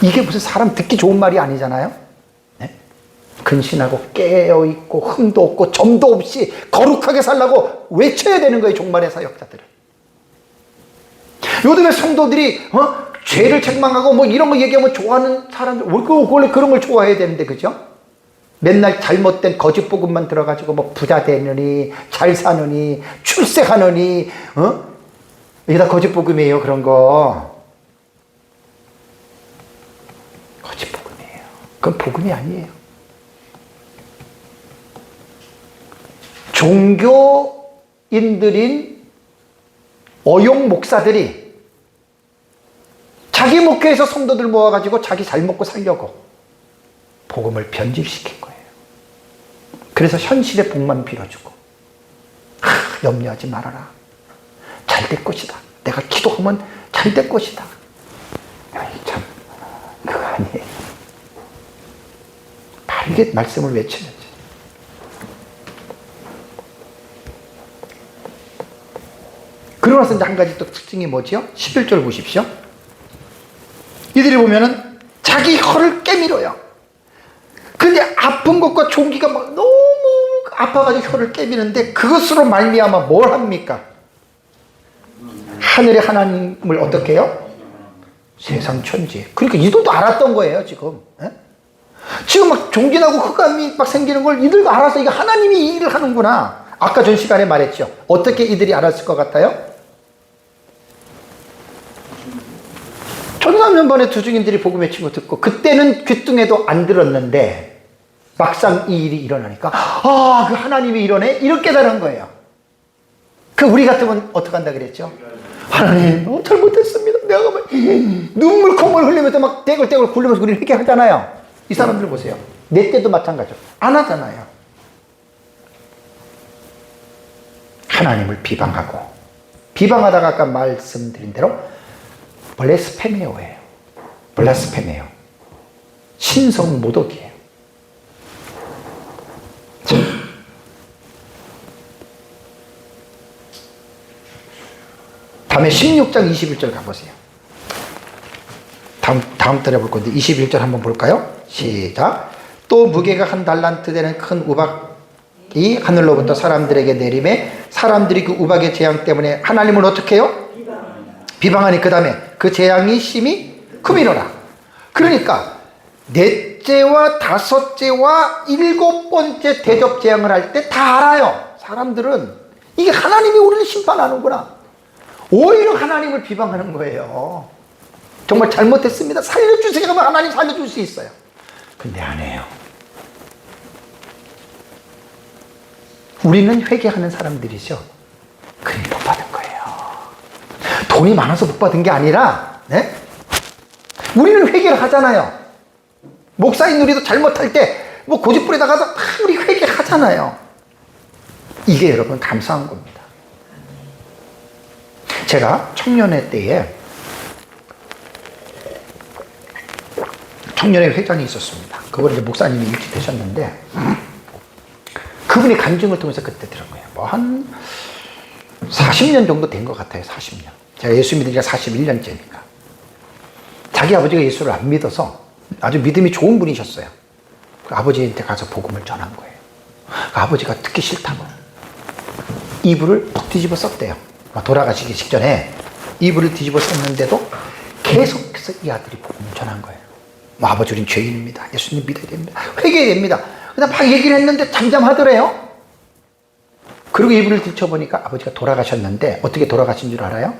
이게 무슨 사람 듣기 좋은 말이 아니잖아요. 네? 근신하고 깨어있고 흠도 없고 점도 없이 거룩하게 살라고 외쳐야 되는 거예요. 종말의 사역자들은. 요즘에 성도들이 죄를 책망하고 뭐 이런 거 얘기하면 좋아하는 사람들 원래 그런 걸 좋아해야 되는데 그죠? 맨날 잘못된 거짓 복음만 들어가지고 뭐 부자 되느니 잘 사느니 출세하느니 이게 다 거짓 복음이에요. 그런 거 거짓 복음이에요. 그건 복음이 아니에요. 종교인들인 어용 목사들이 자기 목회에서 성도들 모아가지고 자기 잘 먹고 살려고 복음을 변질시킨 거예요. 그래서 현실의 복만 빌어주고 염려하지 말아라. 잘 될 것이다. 내가 기도하면 잘 될 것이다. 참 그거 아니에요. 바르게 말씀을 외쳐야지. 그러고 나서 이제 한 가지 또 특징이 뭐지요? 11절 보십시오. 이들이 보면은 자기 혀를 깨밀어요. 근데 아픈 것과 종기가 막 너무 아파가지고 혀를 깨미는데 그것으로 말미암아 뭘 합니까? 하늘의 하나님을 어떻게 해요? 세상 천지. 그러니까 이들도 알았던 거예요 지금. 에? 지금 막 종기나고 흑암이 막 생기는 걸 이들도 알아서 이게 하나님이 이 일을 하는구나. 아까 전 시간에 말했죠. 어떻게 이들이 알았을 것 같아요? 1300번의 두 증인들이 복음 외친 거 듣고 그때는 귀뚱해도 안 들었는데 막상 이 일이 일어나니까 그 하나님이 이러네? 이렇게 깨달은 거예요. 그 우리 같으면 어떻게 한다 그랬죠? 하나님 잘못했습니다. 내가 막 눈물 콧물 흘리면서 막 떼굴떼굴 굴리면서 우리를 회개하잖아요. 이 사람들 보세요. 내 때도 마찬가지죠. 안 하잖아요. 하나님을 비방하고 비방하다가 아까 말씀드린 대로 블레스페메오예요. 블라스페메오. 신성 모독이에요. 다음에 16장 21절 가보세요. 다음 달에 볼 건데 21절 한번 볼까요? 시작. 또 무게가 한 달란트 되는 큰 우박이 하늘로부터 사람들에게 내림에 사람들이 그 우박의 재앙 때문에 하나님을 어떻게 해요? 비방하니 그 다음에 그 재앙이 심히 크미로라. 그러니까 넷째와 다섯째와 일곱 번째 대접 재앙을 할 때 다 알아요. 사람들은 이게 하나님이 우리를 심판하는구나. 오히려 하나님을 비방하는 거예요. 정말 잘못했습니다. 살려주세요 하면 하나님 살려줄 수 있어요. 근데 안 해요. 우리는 회개하는 사람들이죠. 그럼 못 받은 거예요. 돈이 많아서 못 받은 게 아니라 네? 우리는 회개를 하잖아요. 목사인 우리도 잘못할 때 뭐 고집부려 나가서 우리 회개하잖아요. 이게 여러분 감사한 겁니다. 제가 청년회 때에 청년회 회장이 있었습니다. 그걸 이제 목사님이 일찍 되셨는데 그분이 간증을 통해서 그때 들은 거예요. 뭐 한 40년 정도 된 것 같아요. 40년. 제가 예수 믿은 지가 41년째니까. 자기 아버지가 예수를 안 믿어서 아주 믿음이 좋은 분이셨어요. 그 아버지한테 가서 복음을 전한 거예요. 그 아버지가 듣기 싫다고 이불을 푹 뒤집어 썼대요. 돌아가시기 직전에 이불을 뒤집어 썼는데도 계속해서 이 아들이 복음을 전한 거예요. 아버지 우린 죄인입니다. 예수님 믿어야 됩니다. 회개해야 됩니다. 그냥 막 얘기를 했는데 잠잠하더래요. 그리고 이불을 들춰보니까 아버지가 돌아가셨는데 어떻게 돌아가신 줄 알아요?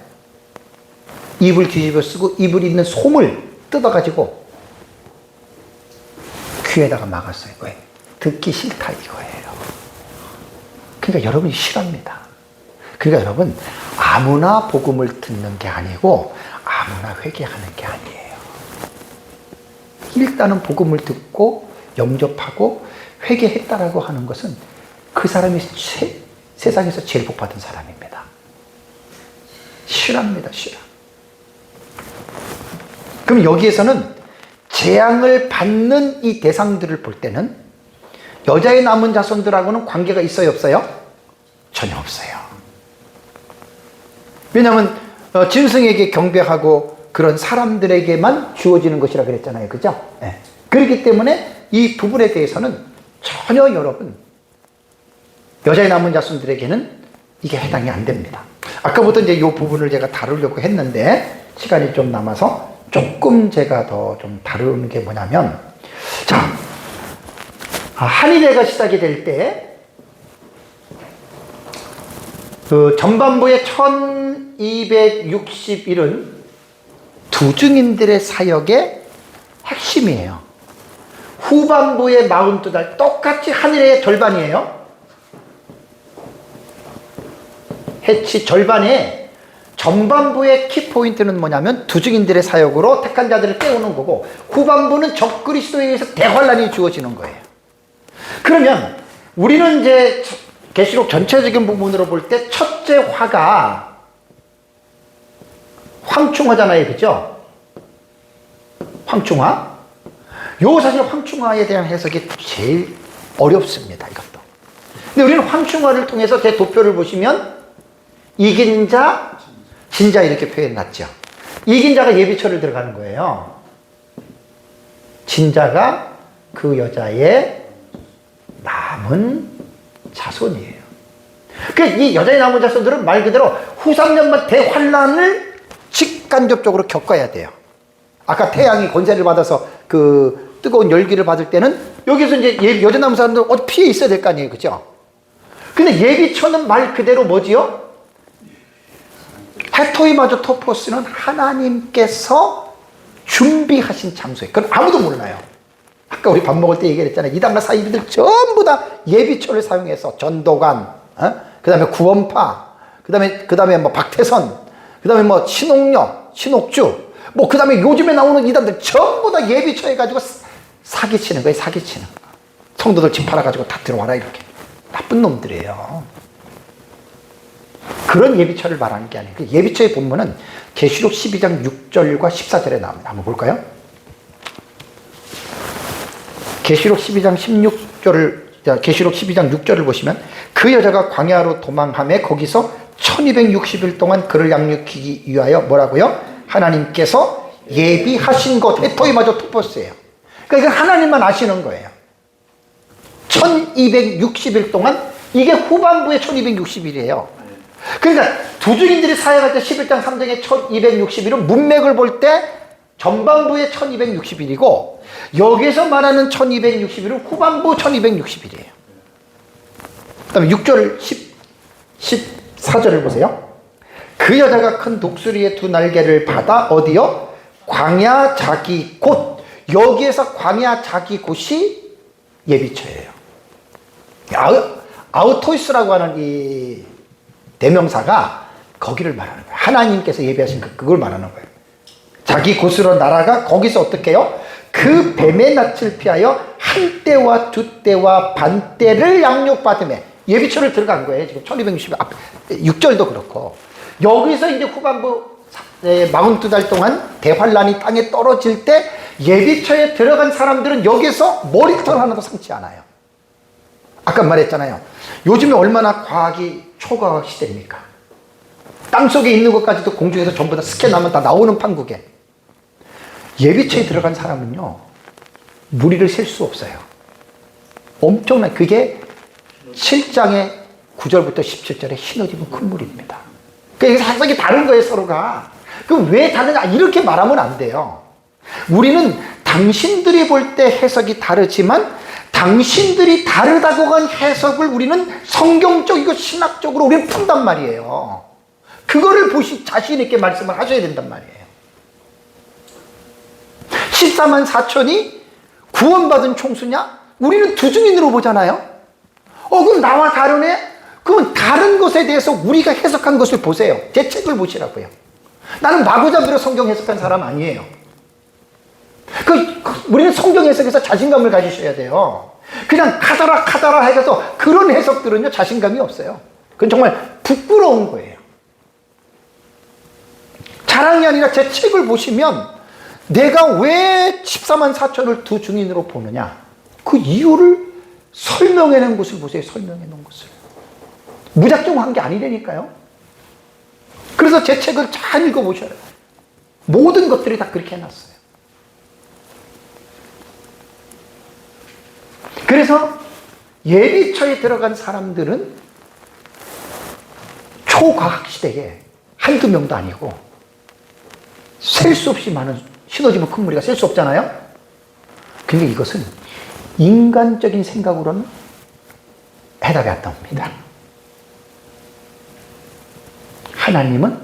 이불 뒤집어 쓰고 이불에 있는 솜을 뜯어가지고 귀에다가 막았어요. 왜? 듣기 싫다 이거예요. 그러니까 여러분이 싫어합니다. 그러니까 여러분 아무나 복음을 듣는 게 아니고 아무나 회개하는 게 아니에요. 일단은 복음을 듣고 영접하고 회개했다라고 하는 것은 그 사람이 세상에서 제일 복받은 사람입니다. 싫어합니다. 싫어. 그럼 여기에서는 재앙을 받는 이 대상들을 볼 때는 여자의 남은 자손들하고는 관계가 있어요, 없어요? 전혀 없어요. 왜냐하면 짐승에게 경배하고 그런 사람들에게만 주어지는 것이라 그랬잖아요. 그죠? 네. 그렇기 때문에 이 부분에 대해서는 전혀 여러분 여자의 남은 자손들에게는 이게 해당이 안 됩니다. 아까부터 이제 이 부분을 제가 다루려고 했는데 시간이 좀 남아서 조금 제가 더 좀 다루는 게 뭐냐면, 자, 한일회가 시작이 될 때 그 전반부의 1261은 두 증인들의 사역의 핵심이에요. 후반부의 42달 똑같이 한일회의 절반이에요. 해치 절반에 전반부의 키포인트는 뭐냐면 두 증인들의 사역으로 택한 자들을 깨우는 거고, 후반부는 적그리스도에 의해서 대환란이 주어지는 거예요. 그러면 우리는 이제 계시록 전체적인 부분으로 볼 때 첫째 화가 황충화잖아요. 그죠? 황충화. 요 사실 황충화에 대한 해석이 제일 어렵습니다. 이것도. 근데 우리는 황충화를 통해서 제 도표를 보시면 이긴 자, 진 자 이렇게 표현해놨죠. 이긴 자가 예비처를 들어가는 거예요. 진 자가 그 여자의 남은 자손이에요. 그러니까 이 여자의 남은 자손들은 말 그대로 후 3년만 대환란을 직간접적으로 겪어야 돼요. 아까 태양이 권세를 받아서 그 뜨거운 열기를 받을 때는 여기서 이제 여자 남은 사람들 어디 피해 있어야 될 거 아니에요. 그죠? 근데 예비처는 말 그대로 뭐지요? 헤토이마조 토포스는 하나님께서 준비하신 장소에, 그건 아무도 몰라요. 아까 우리 밥 먹을 때 얘기했잖아요. 이단과 사이비들 전부 다 예비처를 사용해서 전도관, 그 다음에 구원파, 그 다음에 뭐 박태선, 그 다음에 뭐 신옥녀, 신옥주, 뭐 그 다음에 요즘에 나오는 이단들 전부 다 예비처 해가지고 사기치는 거예요. 사기치는 거. 성도들 집 팔아가지고 다 들어와라 이렇게. 나쁜 놈들이에요. 그런 예비처를 말하는 게 아니에요. 예비처의 본문은 계시록 12장 6절과 14절에 나옵니다. 한번 볼까요? 계시록 12장 6절을 보시면 그 여자가 광야로 도망하며 거기서 1260일 동안 그를 양육하기 위하여 뭐라고요? 하나님께서 예비하신 것, 헤토이마조 토포스예요. 그러니까 이건 하나님만 아시는 거예요. 1260일 동안, 이게 후반부의 1260일이에요. 그러니까 두 증인들이 사역할 때 11장 3장의 1260일은 문맥을 볼 때 전반부의 1260일이고 여기서 말하는 1260일은 후반부 1260일이에요. 그 다음에 6절 14절을 보세요. 그 여자가 큰 독수리의 두 날개를 받아 어디요? 광야 자기 곳. 여기에서 광야 자기 곳이 예비처예요. 아우토이스라고 하는 이 대명사가 거기를 말하는 거예요. 하나님께서 예비하신 그걸 말하는 거예요. 자기 곳으로 날아가 거기서 어떻게 해요? 그 뱀의 낯을 피하여 한 때와 두 때와 반 때를 양육받으며 예비처를 들어간 거예요. 지금 1260 6절도 그렇고 여기서 이제 후반부 42달 동안 대환란이 땅에 떨어질 때 예비처에 들어간 사람들은 여기서 머리털 하나도 상치 않아요. 아까 말했잖아요. 요즘에 얼마나 과학이 초과학 시대입니까? 땅속에 있는 것까지도 공중에서 전부 다 스캔하면 다 나오는 판국에 예비처에 들어간 사람은요 무리를 셀 수 없어요. 엄청난, 그게 7장의 9절부터 17절에 흰옷 입은 큰 무리입니다. 그러니까 해석이 다른 거예요, 서로가. 그럼 왜 다르냐? 이렇게 말하면 안 돼요. 우리는 당신들이 볼 때 해석이 다르지만 당신들이 다르다고 한 해석을 우리는 성경적이고 신학적으로 우리는 푼단 말이에요. 그거를 자신 있게 말씀을 하셔야 된단 말이에요. 14만 4천이 구원받은 총수냐? 우리는 두 증인으로 보잖아요. 그럼 나와 다르네? 그러면 다른 것에 대해서 우리가 해석한 것을 보세요. 제 책을 보시라고요. 나는 마구잡이로 성경 해석한 사람 아니에요. 우리는 성경 해석에서 자신감을 가지셔야 돼요. 그냥 카다라 해서 그런 해석들은요, 자신감이 없어요. 그건 정말 부끄러운 거예요. 자랑이 아니라 제 책을 보시면 내가 왜 14만 4천을 두 증인으로 보느냐, 그 이유를 설명해 놓은 것을 보세요. 설명해 놓은 것을. 무작정 한 게 아니라니까요. 그래서 제 책을 잘 읽어보셔야 돼요. 모든 것들이 다 그렇게 해놨어요. 그래서 예비처에 들어간 사람들은 초과학시대에 한두 명도 아니고 셀 수 없이 많은, 흰옷 입은 큰 무리가 셀 수 없잖아요. 근데 이것은 인간적인 생각으로는 해답이 안 나옵니다. 하나님은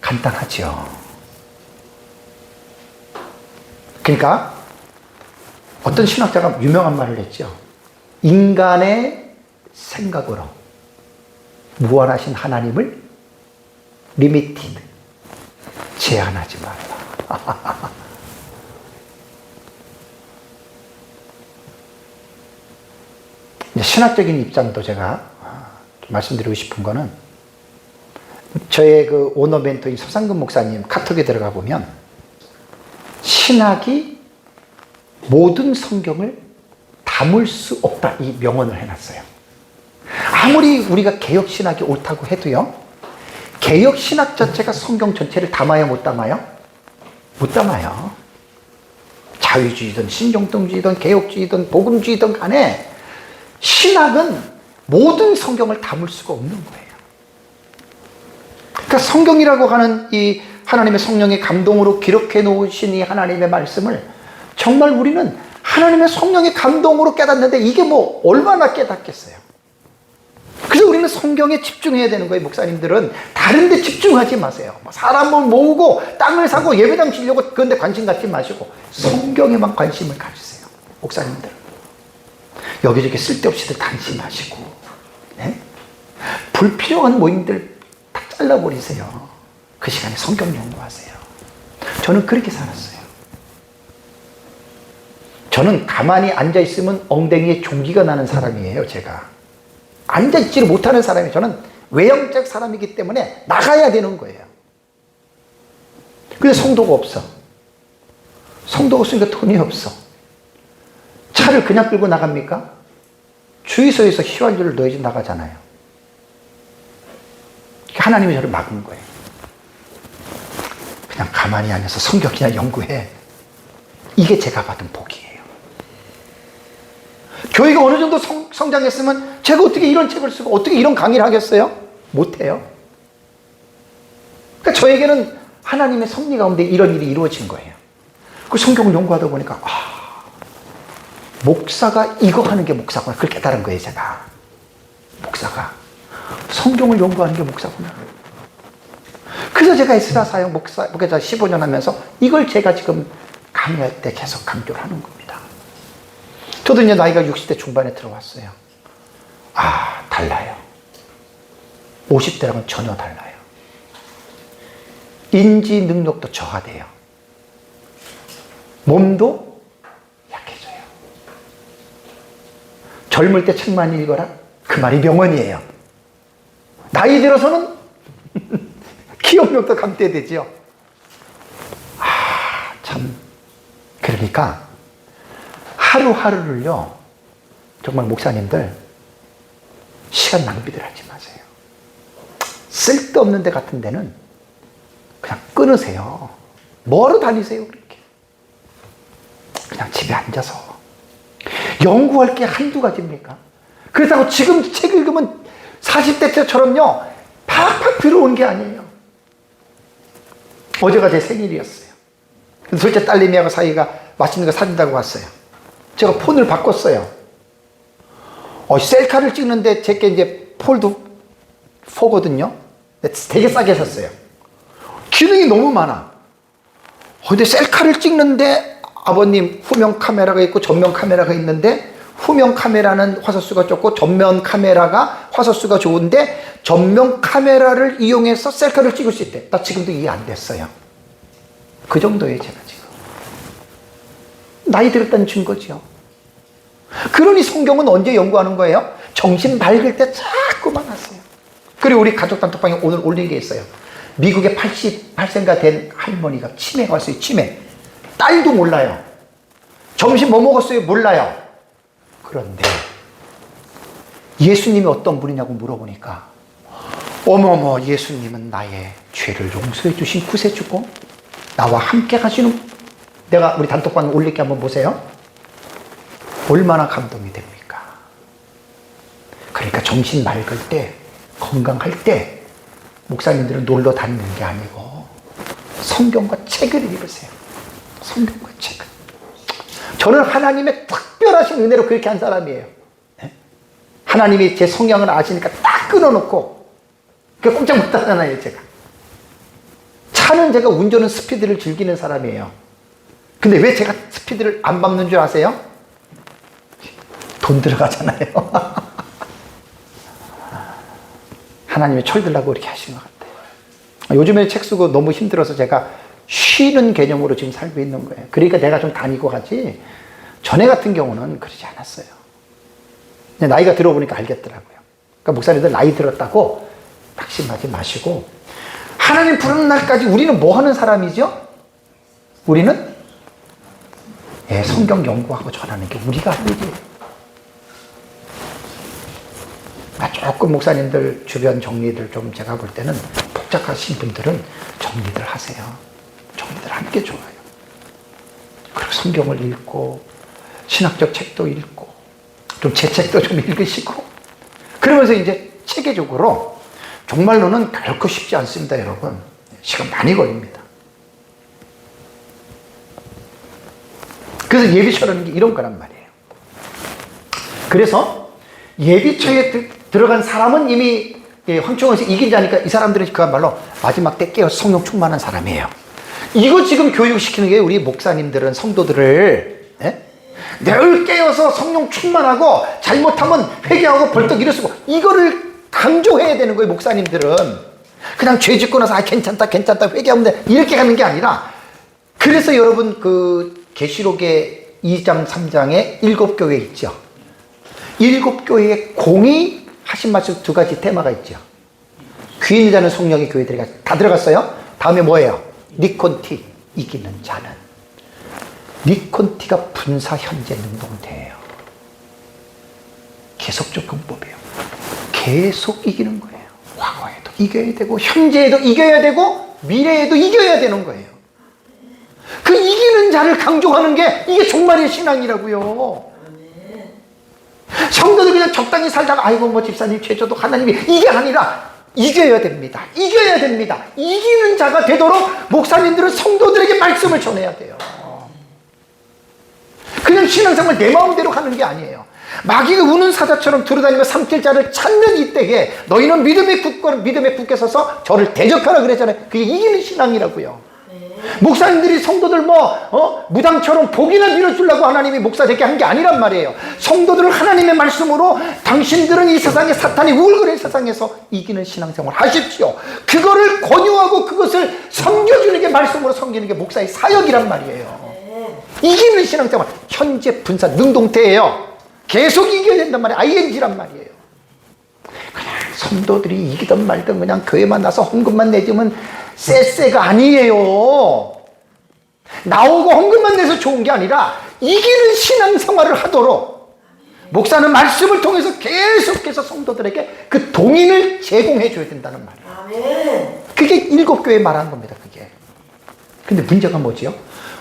간단하죠. 그러니까 어떤 신학자가 유명한 말을 했죠. 인간의 생각으로 무한하신 하나님을 리미티드, 제한하지 말라. 신학적인 입장도 제가 말씀드리고 싶은 거는, 저의 그 오너 멘토인 서상근 목사님 카톡에 들어가 보면 신학이 모든 성경을 담을 수 없다, 이 명언을 해놨어요. 아무리 우리가 개혁신학이 옳다고 해도요, 개혁신학 자체가 성경 전체를 담아야 못 담아요? 못 담아요. 자유주의든 신정통주의든 개혁주의든 복음주의든 간에 신학은 모든 성경을 담을 수가 없는 거예요. 그러니까 성경이라고 하는 이 하나님의 성령의 감동으로 기록해 놓으신 이 하나님의 말씀을 정말 우리는 하나님의 성령의 감동으로 깨닫는데 이게 뭐 얼마나 깨닫겠어요. 그래서 우리는 성경에 집중해야 되는 거예요. 목사님들은 다른 데 집중하지 마세요. 사람을 모으고 땅을 사고 예배당 지려고 그런 데 관심 갖지 마시고 성경에만 관심을 가지세요. 목사님들 여기저기 쓸데없이들 다니지 마시고, 네? 불필요한 모임들 다 잘라버리세요. 그 시간에 성경 연구하세요. 저는 그렇게 살았어요. 저는 가만히 앉아있으면 엉덩이에 종기가 나는 사람이에요. 제가 앉아있지를 못하는 사람이에요. 저는 외형적 사람이기 때문에 나가야 되는 거예요. 근데 성도가 없어. 성도가 없으니까 돈이 없어. 차를 그냥 끌고 나갑니까? 주유소에서 휘발유를 넣어야지 나가잖아요. 하나님이 저를 막은 거예요. 그냥 가만히 앉아서 성경 그냥 연구해. 이게 제가 받은 복이에요. 교회가 어느 정도 성장했으면 제가 어떻게 이런 책을 쓰고 어떻게 이런 강의를 하겠어요? 못해요. 그러니까 저에게는 하나님의 섭리 가운데 이런 일이 이루어진 거예요. 그 성경을 연구하다 보니까 목사가 이거 하는 게 목사구나. 그걸 깨달은 거예요. 제가 목사가 성경을 연구하는 게 목사구나. 그래서 제가 에스라 사역 목회자 15년 하면서 이걸 제가 지금 강의할 때 계속 강조를 하는 겁니다. 저도 이제 나이가 60대 중반에 들어왔어요. 달라요. 50대랑은 전혀 달라요. 인지 능력도 저하돼요. 몸도 약해져요. 젊을 때 책 많이 읽어라? 그 말이 명언이에요. 나이 들어서는 기억력도 감퇴되죠. 참. 그러니까 하루하루를요, 정말 목사님들 시간 낭비들 하지 마세요. 쓸데없는 데 같은 데는 그냥 끊으세요. 뭐하러 다니세요 그렇게. 그냥 집에 앉아서 연구할 게 한두 가지입니까? 그렇다고 지금 책 읽으면 40대 때처럼요, 팍팍 들어온 게 아니에요. 어제가 제 생일이었어요. 그래서 둘째 딸내미하고 사이가 맛있는 거 사준다고 왔어요. 제가 폰을 바꿨어요. 셀카를 찍는데 제게 이제 폴드 4거든요. 되게 싸게 샀어요. 기능이 너무 많아. 근데 셀카를 찍는데 아버님 후면 카메라가 있고 전면 카메라가 있는데, 후면 카메라는 화소수가 적고 전면 카메라가 화소수가 좋은데 전면 카메라를 이용해서 셀카를 찍을 수 있대. 나 지금도 이해 안 됐어요. 그 정도예요, 제가 지금. 나이 들었다는 증거죠. 그러니 성경은 언제 연구하는 거예요? 정신 밝을 때 자꾸만 하세요. 그리고 우리 가족 단톡방에 오늘 올린 게 있어요. 미국에 88세가 된 할머니가 치매가 왔어요. 치매. 딸도 몰라요. 점심 뭐 먹었어요? 몰라요. 그런데 예수님이 어떤 분이냐고 물어보니까, 어머머, 예수님은 나의 죄를 용서해 주신 구세주고 나와 함께 가시는, 내가 우리 단톡방에 올릴게 한번 보세요. 얼마나 감동이 됩니까? 그러니까 정신 맑을 때, 건강할 때 목사님들은 놀러 다니는 게 아니고 성경과 책을 읽으세요. 성경과 책을. 저는 하나님의 특별하신 은혜로 그렇게 한 사람이에요. 하나님이 제 성향을 아시니까 딱 끊어놓고, 그 꼼짝 못 하잖아요, 제가. 차는 제가 운전은 스피드를 즐기는 사람이에요. 근데 왜 제가 스피드를 안 밟는 줄 아세요? 돈 들어가잖아요. 하나님이 철들라고 이렇게 하신 것 같아요. 요즘에 책 쓰고 너무 힘들어서 제가 쉬는 개념으로 지금 살고 있는 거예요. 그러니까 내가 좀 다니고 가지, 전에 같은 경우는 그러지 않았어요. 나이가 들어보니까 알겠더라고요. 그러니까 목사님들 나이 들었다고 박심하지 마시고, 하나님 부르는 날까지 우리는 뭐 하는 사람이죠? 우리는 성경 연구하고 전하는 게 우리가 할 일이에요. 조금 목사님들 주변 정리들 좀, 제가 볼 때는 복잡하신 분들은 정리들 하세요. 정리들 하는 게 좋아요. 그리고 성경을 읽고 신학적 책도 읽고 좀 제 책도 좀 읽으시고, 그러면서 이제 체계적으로, 정말로는 결코 쉽지 않습니다, 여러분. 시간 많이 걸립니다. 그래서 예비처라는 게 이런 거란 말이에요. 그래서 예비처에 들어간 사람은 이미 황충원에서 이긴 자니까, 이 사람들은 그야말로 마지막 때 깨어 성령 충만한 사람이에요. 이거 지금 교육시키는 게, 우리 목사님들은 성도들을 늘 깨어서 성령 충만하고, 잘못하면 회개하고 벌떡 일어서고, 이거를 강조해야 되는 거예요. 목사님들은 그냥 죄 짓고 나서 괜찮다 회개하면 돼, 이렇게 가는 게 아니라. 그래서 여러분, 그 계시록의 2장 3장에 7교회 있죠. 7교회에 공이 하신 말씀 2가지 테마가 있죠. 귀 있는 자는 성령의 교회들이 다 들어갔어요. 다음에 뭐예요? 니콘티, 이기는 자는. 니콘티가 분사 현재 능동태예요. 계속적 공법이에요. 계속 이기는 거예요. 과거에도 이겨야 되고, 현재에도 이겨야 되고, 미래에도 이겨야 되는 거예요. 그 이기는 자를 강조하는 게 이게 종말의 신앙이라고요. 성도들 그냥 적당히 살다가, 아이고 뭐 집사님 죄져도 하나님이, 이게 아니라 이겨야 됩니다. 이겨야 됩니다. 이기는 자가 되도록 목사님들은 성도들에게 말씀을 전해야 돼요. 그냥 신앙생활 내 마음대로 하는 게 아니에요. 마귀가 우는 사자처럼 들어다니며 삼킬 자를 찾는 이때에 너희는 믿음에 굳게 서서 저를 대적하라 그랬잖아요. 그게 이기는 신앙이라고요. 목사님들이 성도들 무당처럼 복이나 빌어주려고 하나님이 목사 되게 한 게 아니란 말이에요. 성도들을 하나님의 말씀으로, 당신들은 이 세상에 사탄이 우울거리는 세상에서 이기는 신앙생활 하십시오. 그거를 권유하고 그것을 섬겨주는 게, 말씀으로 섬기는 게 목사의 사역이란 말이에요. 이기는 신앙생활, 현재 분사 능동태예요. 계속 이겨야 된단 말이에요. ING란 말이에요. 그냥 성도들이 이기든 말든 그냥 교회만 나서 헌금만 내주면 쎄쎄가 아니에요. 나오고 헌금만 내서 좋은 게 아니라 이기는 신앙생활을 하도록 목사는 말씀을 통해서 계속해서 성도들에게 그 동인을 제공해 줘야 된다는 말이에요. 그게 7교회 말하는 겁니다. 그게. 근데 문제가 뭐지요?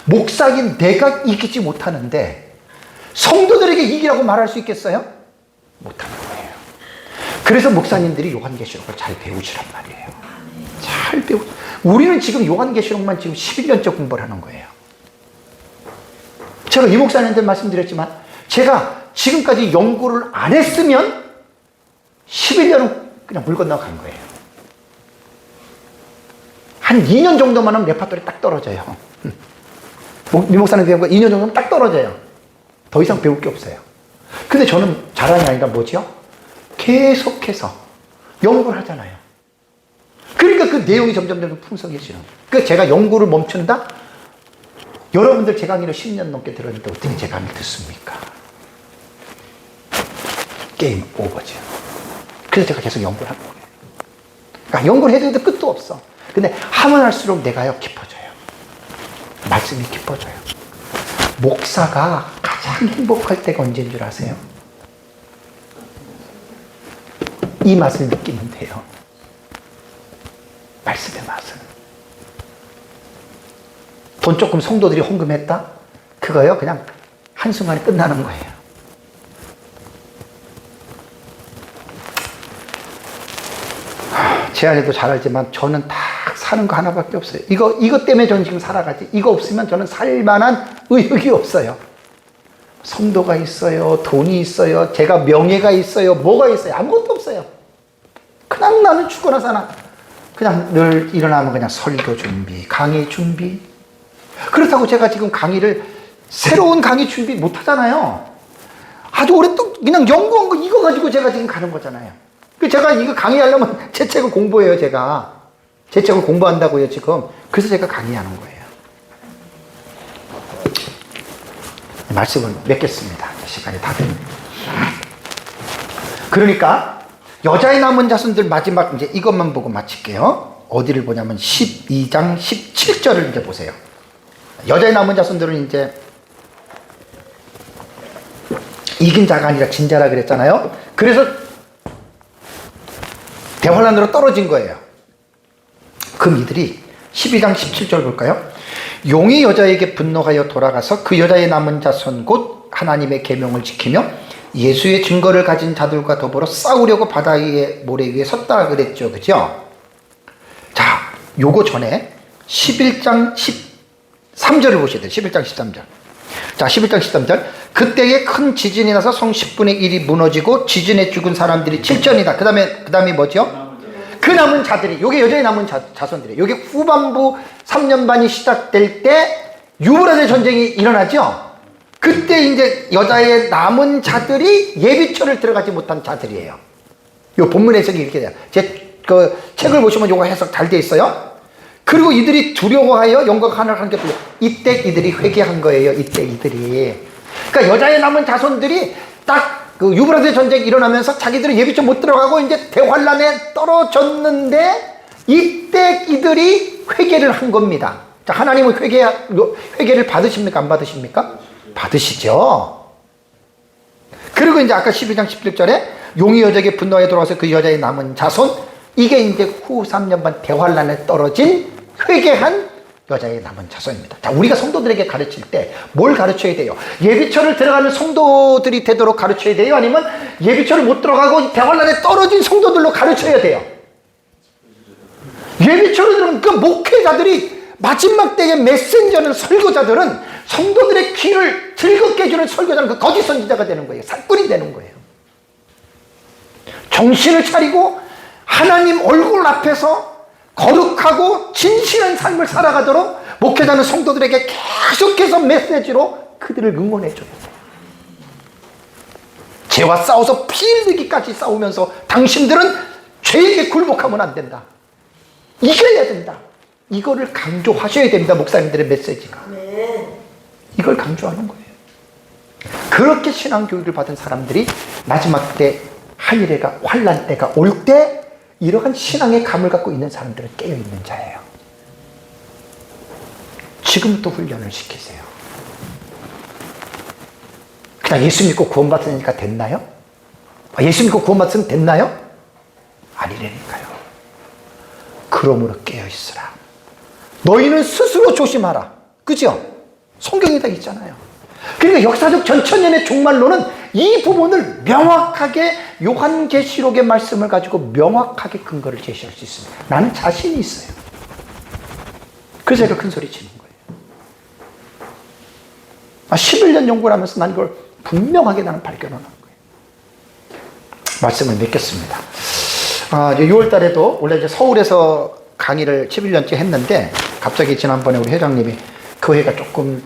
목사인 내가 이기지 못하는데 성도들에게 이기라고 말할 수 있겠어요? 못하는 거예요. 그래서 목사님들이 요한계시록을 잘 배우시란 말이에요. 잘 배우. 우리는 지금 요한계시록만 지금 11년째 공부를 하는 거예요. 제가 이 목사님들 말씀드렸지만 제가 지금까지 연구를 안 했으면 11년은 그냥 물 건너간 거예요. 한 2년 정도만 하면 레파토리 딱 떨어져요. 이 목사님 배운 거 2년 정도면 딱 떨어져요. 더 이상 배울 게 없어요. 근데 저는 잘하는 게 아니라 뭐죠? 계속해서 연구를 하잖아요. 그러니까 그 내용이 점점 풍성해지는. 그러니까 제가 연구를 멈춘다? 여러분들 제 강의를 10년 넘게 들었는데 어떻게 제 강의를 듣습니까? 게임 오버죠. 그래서 제가 계속 연구를 하는 거예요. 그러니까 연구를 해도 끝도 없어. 근데 하면 할수록 내가요 깊어져요. 말씀이 깊어져요. 목사가 가장 행복할 때가 언제인 줄 아세요? 이 맛을 느끼면 돼요. 말씀의 맛을. 돈 조금 성도들이 헌금했다? 그거요 그냥 한순간에 끝나는 거예요. 제 아내도 잘 알지만 저는 딱 사는 거 하나밖에 없어요. 이것 때문에 저는 지금 살아가지. 이거 없으면 저는 살 만한 의욕이 없어요. 성도가 있어요. 돈이 있어요. 제가 명예가 있어요. 뭐가 있어요. 아무것도 없어요. 그냥 나는 죽거나 사나. 그냥 늘 일어나면 그냥 설교 준비, 강의 준비. 그렇다고 제가 지금 강의를 새로운 강의 준비 못 하잖아요. 아주 오랫동안 그냥 연구한 거 이거 가지고 제가 지금 가는 거잖아요. 제가 이거 강의하려면 제 책을 공부해요, 제가. 제 책을 공부한다고요, 지금. 그래서 제가 강의하는 거예요. 말씀을 맺겠습니다. 시간이 다 됐네요. 그러니까, 여자의 남은 자손들 마지막 이제 이것만 보고 마칠게요. 어디를 보냐면 12장 17절을 이제 보세요. 여자의 남은 자손들은 이제 이긴 자가 아니라 진 자라 그랬잖아요. 그래서 대환란으로 떨어진 거예요. 그럼 이들이 12장 17절 볼까요? 용이 여자에게 분노하여 돌아가서 그 여자의 남은 자손 곧 하나님의 계명을 지키며 예수의 증거를 가진 자들과 더불어 싸우려고 바다 위에 모래 위에 섰다 그랬죠. 그죠? 자, 요거 전에 11장 13절을 보셔야 돼요. 11장 13절. 자, 11장 13절. 그때에 큰 지진이 나서 성 10분의 1이 무너지고 지진에 죽은 사람들이 7천이다. 그 다음에 뭐죠? 그 남은 자들이, 요게 여자의 남은 자손들이에요. 요게 후반부 3년 반이 시작될 때 유브라데 전쟁이 일어나죠? 그때 이제 여자의 남은 자들이 예비처를 들어가지 못한 자들이에요. 요 본문 해석이 이렇게 돼요. 제 그 책을 보시면 요거 해석 잘 돼 있어요. 그리고 이들이 두려워하여 영광 하나를 한 게 없어요. 이때 이들이 회개한 거예요. 이때 이들이. 그러니까 여자의 남은 자손들이 딱 그 유브라데 전쟁이 일어나면서 자기들은 예비처 못 들어가고 이제 대환란에 떨어졌는데 이때 이들이 회개를 한 겁니다. 자, 하나님은 회개를 받으십니까? 안 받으십니까? 받으시죠. 그리고 이제 아까 12장 16절에 용이 여자에게 분노하여 돌아와서 그 여자의 남은 자손, 이게 이제 후 3년 반 대환란에 떨어진 회개한 여자의 남은 자손입니다. 자, 우리가 성도들에게 가르칠 때 뭘 가르쳐야 돼요? 예비처를 들어가는 성도들이 되도록 가르쳐야 돼요? 아니면 예비처를 못 들어가고 대환란에 떨어진 성도들로 가르쳐야 돼요? 예비처를 들어가는 그 목회자들이 마지막 때의 메신저는 설교자들은 성도들의 귀를 즐겁게 해주는 설교자는 그 거짓 선지자가 되는 거예요. 사꾼이 되는 거예요. 정신을 차리고 하나님 얼굴 앞에서 거룩하고 진실한 삶을 살아가도록 목회자는 성도들에게 계속해서 메시지로 그들을 응원해줘야 돼요. 죄와 싸워서 피 흘리기까지 싸우면서 당신들은 죄에게 굴복하면 안 된다. 이겨야 된다. 이거를 강조하셔야 됩니다. 목사님들의 메시지가. 이걸 강조하는 거예요. 그렇게 신앙교육을 받은 사람들이 마지막 때 하늘에가 환란 때가 올 때 이러한 신앙의 감을 갖고 있는 사람들은 깨어있는 자예요. 지금부터 훈련을 시키세요. 그냥 예수 믿고 구원받으니까 됐나요? 예수 믿고 구원받으면 됐나요? 아니라니까요. 그러므로 깨어있으라. 너희는 스스로 조심하라. 그죠? 성경에 다 있잖아요. 그러니까 역사적 전천년의 종말론은 이 부분을 명확하게 요한계시록의 말씀을 가지고 명확하게 근거를 제시할 수 있습니다. 나는 자신이 있어요. 그래서 제가 큰 소리 치는 거예요. 11년 연구를 하면서 난 이걸 분명하게 나는 발견을 한 거예요. 말씀을 맺겠습니다. 6월 달에도 원래 이제 서울에서 강의를 11년째 했는데 갑자기 지난번에 우리 회장님이 교회가 조금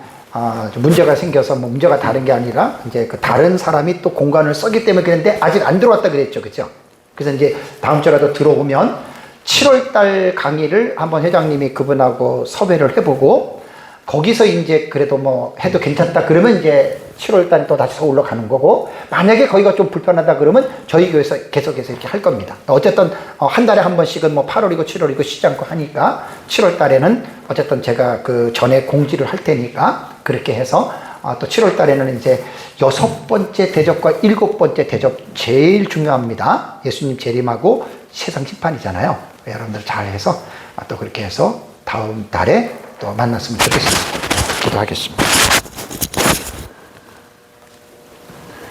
문제가 생겨서 뭐 문제가 다른 게 아니라 이제 그 다른 사람이 또 공간을 썼기 때문에 그랬는데 아직 안 들어왔다 그랬죠. 그죠? 그래서 이제 다음 주라도 들어오면 7월 달 강의를 한번 회장님이 그분하고 섭외를 해보고 거기서 이제 그래도 뭐 해도 괜찮다 그러면 이제 7월 달에 또 다시 서울로 가는 거고 만약에 거기가 좀 불편하다 그러면 저희 교회에서 계속해서 이렇게 할 겁니다. 어쨌든 한 달에 한 번씩은 뭐 8월이고 7월이고 쉬지 않고 하니까 7월 달에는 어쨌든 제가 그 전에 공지를 할 테니까 그렇게 해서 또 7월 달에는 이제 6번째 대접과 7번째 대접 제일 중요합니다. 예수님 재림하고 세상 심판이잖아요. 여러분들 잘 해서 또 그렇게 해서 다음 달에 또 만났으면 좋겠습니다. 기도하겠습니다.